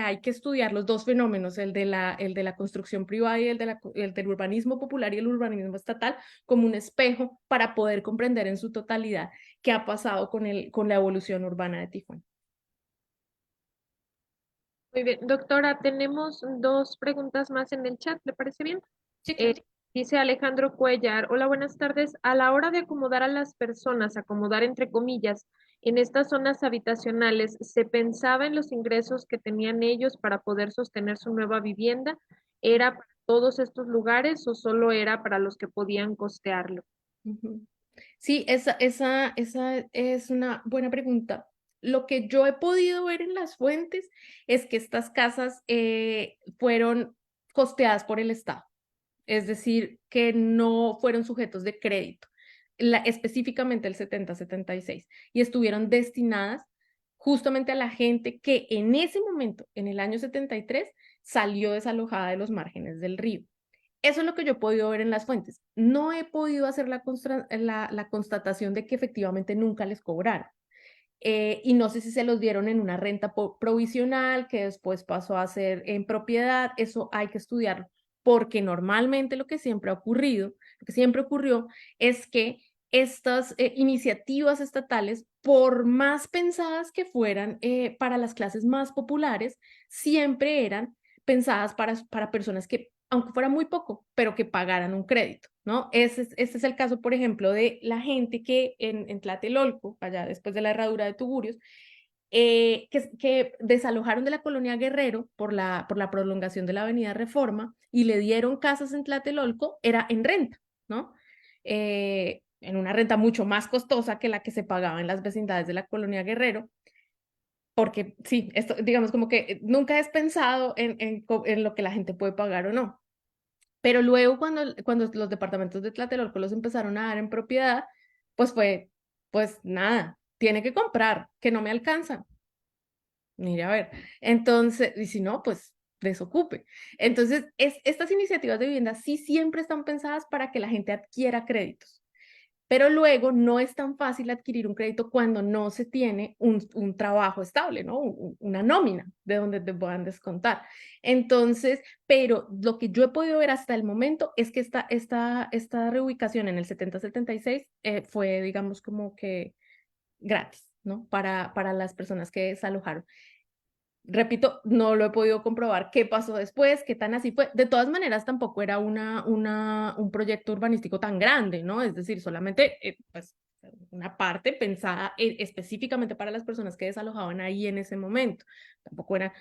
hay que estudiar los dos fenómenos, el de la construcción privada y el del urbanismo popular y el urbanismo estatal, como un espejo para poder comprender en su totalidad qué ha pasado con la evolución urbana de Tijuana.
Muy bien, doctora, tenemos dos preguntas más en el chat, ¿le parece bien?
Sí,
Eh,
claro.
dice Alejandro Cuellar, hola, buenas tardes. A la hora de acomodar a las personas, acomodar entre comillas, en estas zonas habitacionales, ¿se pensaba en los ingresos que tenían ellos para poder sostener su nueva vivienda? ¿Era para todos estos lugares o solo era para los que podían costearlo?
Ujú. Sí, esa es una buena pregunta. Lo que yo he podido ver en las fuentes es que estas casas fueron costeadas por el Estado, es decir, que no fueron sujetos de crédito, específicamente el 70-76, y estuvieron destinadas justamente a la gente que en ese momento, en el año 73, salió desalojada de los márgenes del río. Eso es lo que yo he podido ver en las fuentes. No he podido hacer la constatación de que efectivamente nunca les cobraron. Y no sé si se los dieron en una renta provisional que después pasó a ser en propiedad. Eso hay que estudiarlo, porque normalmente lo que siempre ha ocurrido, lo que siempre ocurrió es que estas iniciativas estatales, por más pensadas que fueran para las clases más populares, siempre eran pensadas para personas que, aunque fuera muy poco, pero que pagaran un crédito, ¿no? Este es el caso, por ejemplo, de la gente que en Tlatelolco, allá después de la herradura de Tugurios, que desalojaron de la colonia Guerrero por la prolongación de la avenida Reforma y le dieron casas en Tlatelolco, era en renta, ¿no? En una renta mucho más costosa que la que se pagaba en las vecindades de la colonia Guerrero, porque sí, esto, digamos, como que nunca es pensado en lo que la gente puede pagar o no. Pero luego cuando los departamentos de Tlatelolco los empezaron a dar en propiedad, pues pues nada, tiene que comprar, que no me alcanza. Mire, a ver, entonces, y si no, pues desocupe. Entonces, estas iniciativas de vivienda sí siempre están pensadas para que la gente adquiera créditos, pero luego no es tan fácil adquirir un crédito cuando no se tiene un trabajo estable, ¿no? Una nómina de donde te puedan descontar. Entonces, pero lo que yo he podido ver hasta el momento es que esta reubicación en el 70-76 fue, digamos, como que gratis, ¿no? Para las personas que desalojaron. Repito, no lo he podido comprobar qué pasó después, qué tan así fue. De todas maneras, tampoco era un proyecto urbanístico tan grande, ¿no? Es decir, solamente pues, una parte pensada específicamente para las personas que desalojaban ahí en ese momento. Tampoco eran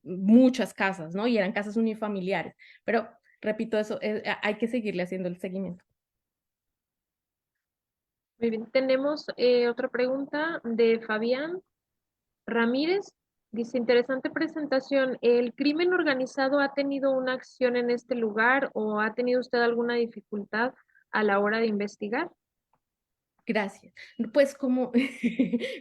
muchas casas, ¿no? Y eran casas unifamiliares. Pero, repito, eso hay que seguirle haciendo el seguimiento.
Muy bien, tenemos otra pregunta de Fabián Ramírez. Dice, interesante presentación. ¿El crimen organizado ha tenido una acción en este lugar o ha tenido usted alguna dificultad a la hora de investigar?
Gracias. Pues como,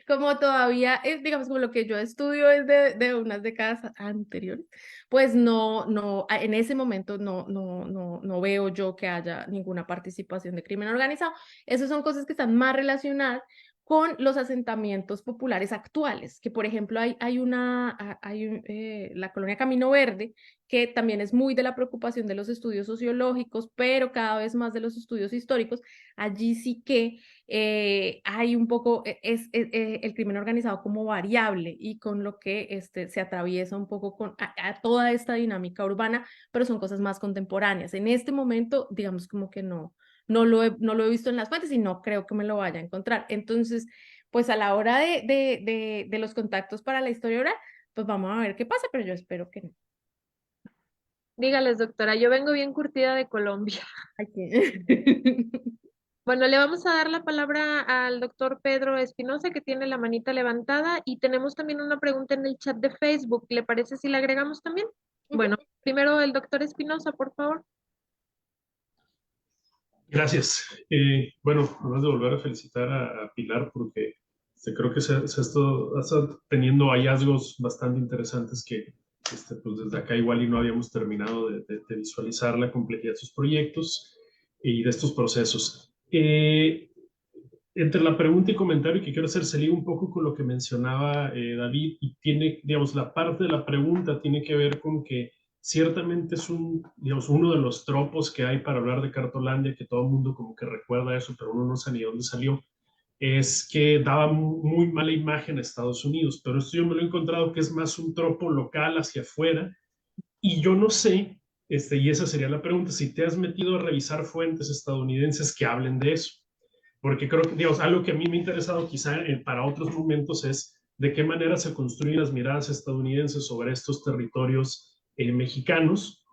como todavía, digamos, como lo que yo estudio es de unas décadas anteriores, pues en ese momento no veo yo que haya ninguna participación de crimen organizado. Esas son cosas que están más relacionadas con los asentamientos populares actuales, que por ejemplo la colonia Camino Verde, que también es muy de la preocupación de los estudios sociológicos, pero cada vez más de los estudios históricos. Allí sí que hay un poco, el crimen organizado como variable y con lo que se atraviesa un poco a toda esta dinámica urbana, pero son cosas más contemporáneas. En este momento, digamos como que no lo he visto en las fuentes y no creo que me lo vaya a encontrar. Entonces, pues a la hora de los contactos para la historia oral, pues vamos a ver qué pasa, pero yo espero que no.
Dígales, doctora, yo vengo bien curtida de Colombia.
Aquí.
Bueno, le vamos a dar la palabra al doctor Pedro Espinosa, que tiene la manita levantada, y tenemos también una pregunta en el chat de Facebook. ¿Le parece si la agregamos también? Bueno, primero el doctor Espinosa, por favor.
Gracias. Bueno, además de volver a felicitar a Pilar porque creo que se ha estado teniendo hallazgos bastante interesantes que pues desde acá igual y no habíamos terminado de visualizar la complejidad de sus proyectos y de estos procesos. Entre la pregunta y comentario que quiero hacer se liga un poco con lo que mencionaba David y tiene, digamos, la parte de la pregunta tiene que ver con que ciertamente es digamos, uno de los tropos que hay para hablar de Cartolandia, que todo el mundo como que recuerda eso, pero uno no sabe ni dónde salió, es que daba muy mala imagen a Estados Unidos, pero esto yo me lo he encontrado que es más un tropo local hacia afuera y yo no sé, y esa sería la pregunta, si te has metido a revisar fuentes estadounidenses que hablen de eso. Porque creo que, digamos, algo que a mí me ha interesado quizá para otros momentos es de qué manera se construyen las miradas estadounidenses sobre estos territorios mexicanos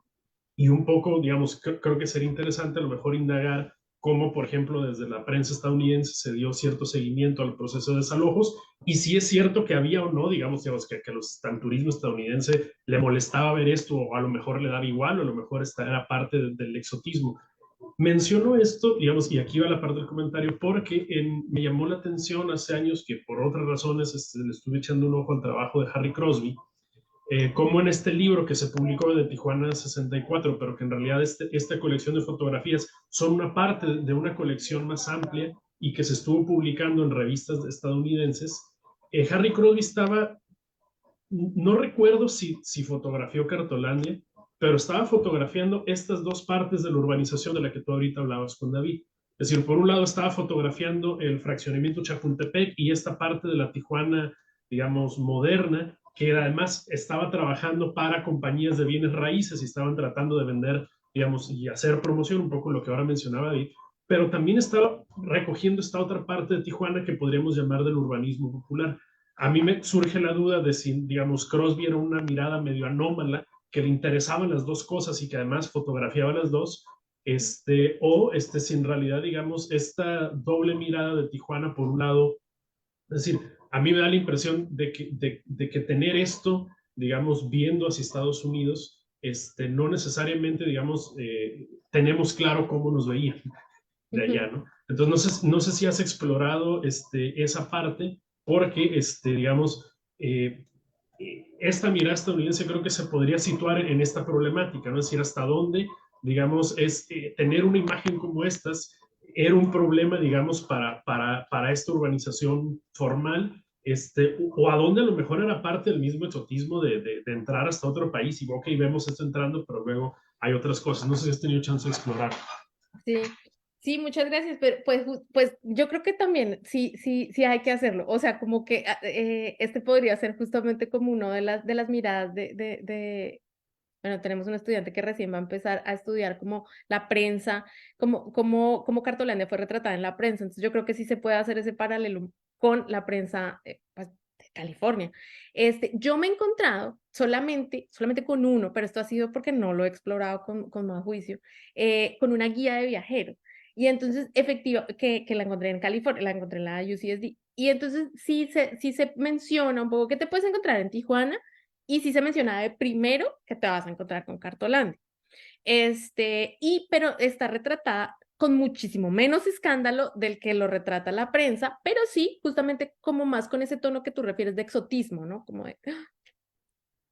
y un poco, digamos, creo que sería interesante a lo mejor indagar cómo, por ejemplo, desde la prensa estadounidense se dio cierto seguimiento al proceso de desalojos y si es cierto que había o no, digamos que al turismo estadounidense le molestaba ver esto o a lo mejor le daba igual o a lo mejor era parte del exotismo. Menciono esto, digamos, y aquí va la parte del comentario, porque me llamó la atención hace años que por otras razones le estuve echando un ojo al trabajo de Harry Crosby, como en este libro que se publicó de Tijuana 64, pero que en realidad esta colección de fotografías son una parte de una colección más amplia y que se estuvo publicando en revistas estadounidenses. Harry Crosby no recuerdo si fotografió Cartolandia, pero estaba fotografiando estas dos partes de la urbanización de la que tú ahorita hablabas con David. Es decir, por un lado estaba fotografiando el fraccionamiento Chapultepec y esta parte de la Tijuana, digamos, moderna, que además estaba trabajando para compañías de bienes raíces y estaban tratando de vender, digamos, y hacer promoción, un poco lo que ahora mencionaba David, pero también estaba recogiendo esta otra parte de Tijuana que podríamos llamar del urbanismo popular. A mí me surge la duda de si, digamos, Crosby era una mirada medio anómala, que le interesaban las dos cosas y que además fotografiaba las dos, si en realidad, digamos, esta doble mirada de Tijuana, por un lado, es decir, a mí me da la impresión de que tener esto, digamos, viendo hacia Estados Unidos, no necesariamente, digamos, tenemos claro cómo nos veían de allá, ¿no? Entonces, no sé si has explorado esa parte, porque, digamos, esta mirada estadounidense creo que se podría situar en esta problemática, ¿no? Es decir, hasta dónde, digamos, tener una imagen como estas era un problema, digamos, para esta urbanización formal, o a dónde a lo mejor era parte del mismo exotismo de entrar hasta otro país y, ok, vemos esto entrando, pero luego hay otras cosas. No sé si has tenido chance de explorar.
Sí, sí, muchas gracias, pero pues yo creo que también sí hay que hacerlo, o sea, como que este podría ser justamente como uno de las miradas bueno, tenemos un estudiante que recién va a empezar a estudiar como la prensa, como Cartolandia fue retratada en la prensa, entonces yo creo que sí se puede hacer ese paralelo con la prensa pues, de California. Yo me he encontrado solamente con uno, pero esto ha sido porque no lo he explorado con más juicio, con una guía de viajeros. Y entonces, efectivo, que la encontré en California, la encontré en la UCSD. Y entonces sí se menciona un poco que te puedes encontrar en Tijuana y sí se menciona de primero que te vas a encontrar con Cartolandia. Pero está retratada con muchísimo menos escándalo del que lo retrata la prensa, pero sí, justamente como más con ese tono que tú refieres de exotismo, ¿no? Como de,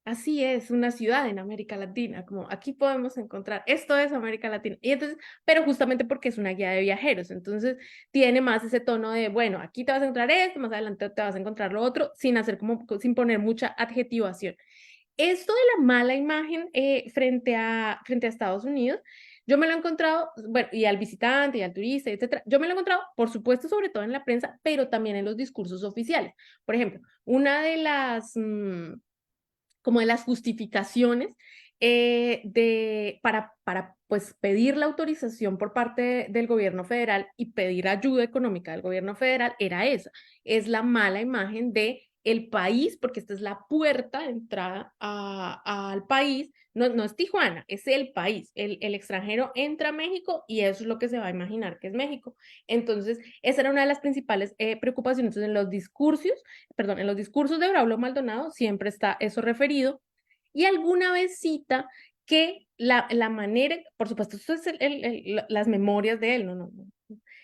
así es una ciudad en América Latina, como aquí podemos encontrar, esto es América Latina. Y entonces, pero justamente porque es una guía de viajeros, entonces tiene más ese tono de, bueno, aquí te vas a encontrar esto, más adelante te vas a encontrar lo otro, sin hacer como, sin poner mucha adjetivación. Esto de la mala imagen frente a Estados Unidos, yo me lo he encontrado, bueno, y al visitante y al turista, etcétera, yo me lo he encontrado, por supuesto, sobre todo en la prensa, pero también en los discursos oficiales. Por ejemplo, una de como de las justificaciones para pues pedir la autorización por parte del gobierno federal y pedir ayuda económica del gobierno federal era esa, es la mala imagen de el país, porque esta es la puerta de entrada al país, no es Tijuana, es el país, el extranjero entra a México y eso es lo que se va a imaginar que es México. Entonces, esa era una de las principales preocupaciones. Entonces, en los discursos de Braulio Maldonado siempre está eso referido y alguna vez cita que la manera, por supuesto, esto es las memorias de él,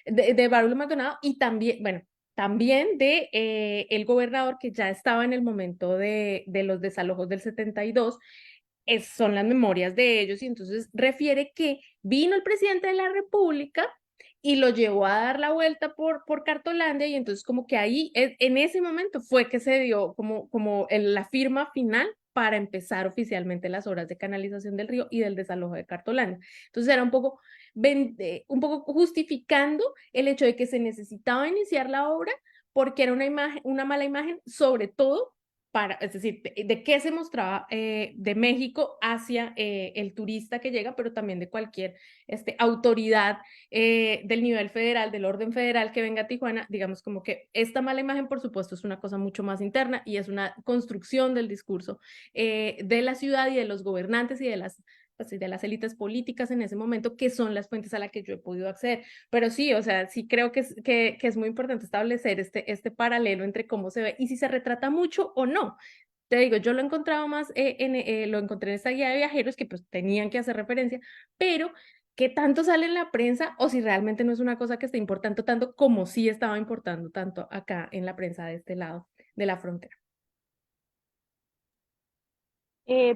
de Braulio Maldonado y también, bueno, también de el gobernador que ya estaba en el momento de los desalojos del 72, son las memorias de ellos y entonces refiere que vino el presidente de la República y lo llevó a dar la vuelta por Cartolandia y entonces como que ahí, en ese momento fue que se dio como la firma final para empezar oficialmente las obras de canalización del río y del desalojo de Cartolandia. Entonces era un poco justificando el hecho de que se necesitaba iniciar la obra porque era una mala imagen, sobre todo es decir, de qué se mostraba de México hacia el turista que llega, pero también de cualquier autoridad del nivel federal, del orden federal que venga a Tijuana, digamos como que esta mala imagen, por supuesto, es una cosa mucho más interna y es una construcción del discurso de la ciudad y de los gobernantes y de las élites políticas en ese momento, que son las fuentes a las que yo he podido acceder. Pero sí, o sea, sí creo que es muy importante establecer este paralelo entre cómo se ve y si se retrata mucho o no. Te digo, yo lo he encontrado más, lo encontré en esta guía de viajeros que pues tenían que hacer referencia, pero qué tanto sale en la prensa o si realmente no es una cosa que esté importando tanto como sí estaba importando tanto acá en la prensa de este lado de la frontera.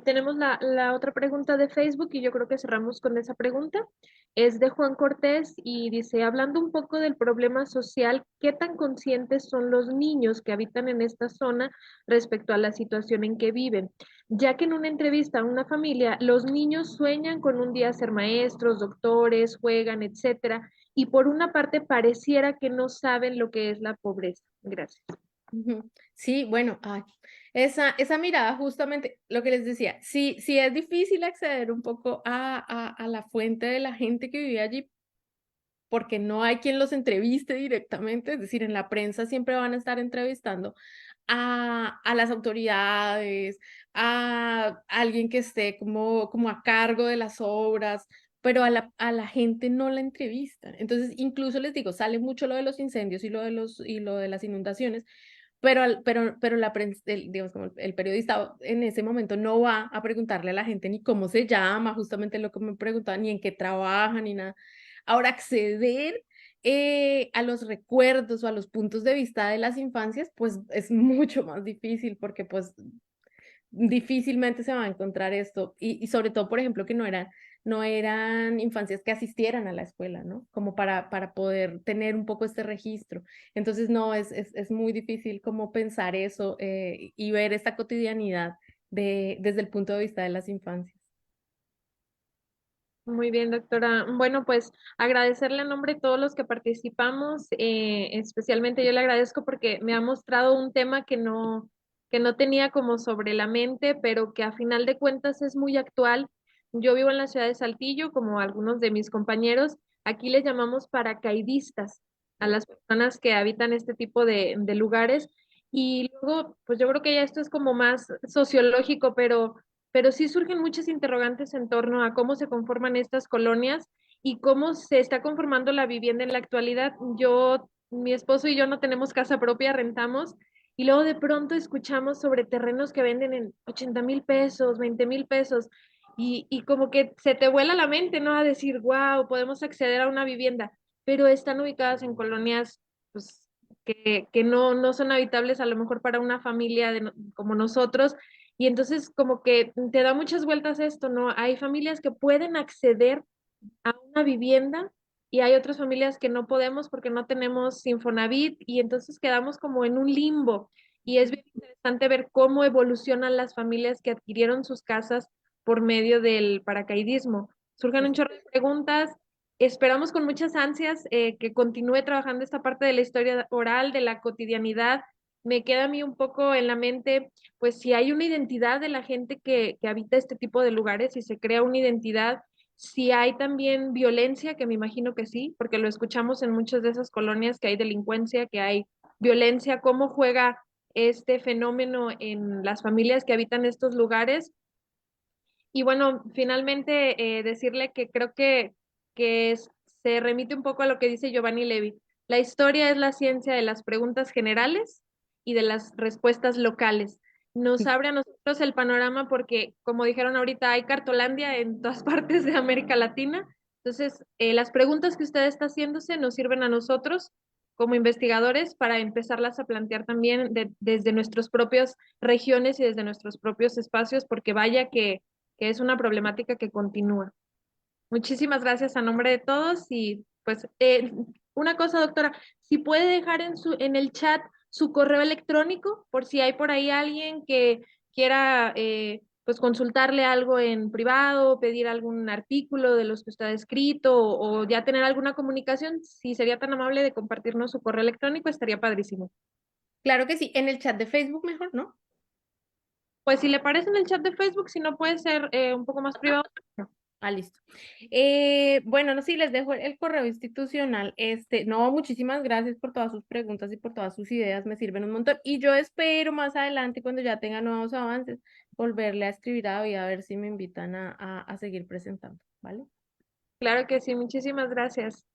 Tenemos la otra pregunta de Facebook y yo creo que cerramos con esa pregunta. Es de Juan Cortés y dice, hablando un poco del problema social, ¿qué tan conscientes son los niños que habitan en esta zona respecto a la situación en que viven? Ya que en una entrevista a una familia, los niños sueñan con un día ser maestros, doctores, juegan, etcétera, y por una parte pareciera que no saben lo que es la pobreza. Gracias.
Ujú. Sí, bueno, ay, esa mirada, justamente lo que les decía, sí es difícil acceder un poco a la fuente de la gente que vive allí, porque no hay quien los entreviste directamente, es decir, en la prensa siempre van a estar entrevistando a las autoridades, a alguien que esté como a cargo de las obras, pero a la gente no la entrevistan. Entonces, incluso les digo, sale mucho lo de los incendios y lo de las inundaciones, pero la prensa, digamos, como el periodista en ese momento no va a preguntarle a la gente ni cómo se llama, justamente lo que me preguntaban, ni en qué trabaja, ni nada. Ahora, acceder a los recuerdos o a los puntos de vista de las infancias, pues es mucho más difícil porque pues difícilmente se va a encontrar esto y sobre todo, por ejemplo, que no eran infancias que asistieran a la escuela, ¿no? Como para poder tener un poco este registro. Entonces, no, es muy difícil como pensar eso y ver esta cotidianidad desde el punto de vista de las infancias.
Muy bien, doctora. Bueno, pues agradecerle a nombre de todos los que participamos, especialmente yo le agradezco porque me ha mostrado un tema que no tenía como sobre la mente, pero que a final de cuentas es muy actual. Yo vivo en la ciudad de Saltillo, como algunos de mis compañeros. Aquí les llamamos paracaidistas a las personas que habitan este tipo de lugares. Y luego, pues yo creo que ya esto es como más sociológico, pero sí surgen muchas interrogantes en torno a cómo se conforman estas colonias y cómo se está conformando la vivienda en la actualidad. Mi esposo y yo no tenemos casa propia, rentamos, y luego de pronto escuchamos sobre terrenos que venden en 80,000 pesos, 20,000 pesos, y como que se te vuela la mente, ¿no? A decir, wow, podemos acceder a una vivienda, pero están ubicadas en colonias, pues, que no son habitables a lo mejor para una familia como nosotros, y entonces como que te da muchas vueltas esto, ¿no? Hay familias que pueden acceder a una vivienda y hay otras familias que no podemos porque no tenemos Infonavit y entonces quedamos como en un limbo. Y es bien interesante ver cómo evolucionan las familias que adquirieron sus casas por medio del paracaidismo. Surgen un chorro de preguntas. Esperamos con muchas ansias que continúe trabajando esta parte de la historia oral, de la cotidianidad. Me queda a mí un poco en la mente, pues si hay una identidad de la gente que habita este tipo de lugares, si se crea una identidad, si hay también violencia, que me imagino que sí, porque lo escuchamos en muchas de esas colonias que hay delincuencia, que hay violencia, cómo juega este fenómeno en las familias que habitan estos lugares. Y bueno, finalmente decirle que creo se remite un poco a lo que dice Giovanni Levi. La historia es la ciencia de las preguntas generales y de las respuestas locales. Nos abre a nosotros el panorama porque, como dijeron ahorita, hay cartolandia en todas partes de América Latina. Entonces, las preguntas que usted está haciéndose nos sirven a nosotros como investigadores para empezarlas a plantear también desde nuestras propias regiones y desde nuestros propios espacios, porque vaya que es una problemática que continúa. Muchísimas gracias a nombre de todos y pues una cosa, doctora, si puede dejar en el chat su correo electrónico por si hay por ahí alguien que quiera pues consultarle algo en privado, pedir algún artículo de los que usted ha escrito o ya tener alguna comunicación, si sería tan amable de compartirnos su correo electrónico, estaría padrísimo.
Claro que sí, en el chat de Facebook mejor, ¿no?
Pues si le parece en el chat de Facebook, si no puede ser un poco más privado.
Ah, listo. Bueno, no, sí, les dejo el correo institucional. No, muchísimas gracias por todas sus preguntas y por todas sus ideas, me sirven un montón. Y yo espero más adelante, cuando ya tenga nuevos avances, volverle a escribir a David a ver si me invitan a seguir presentando, ¿vale?
Claro que sí, muchísimas gracias.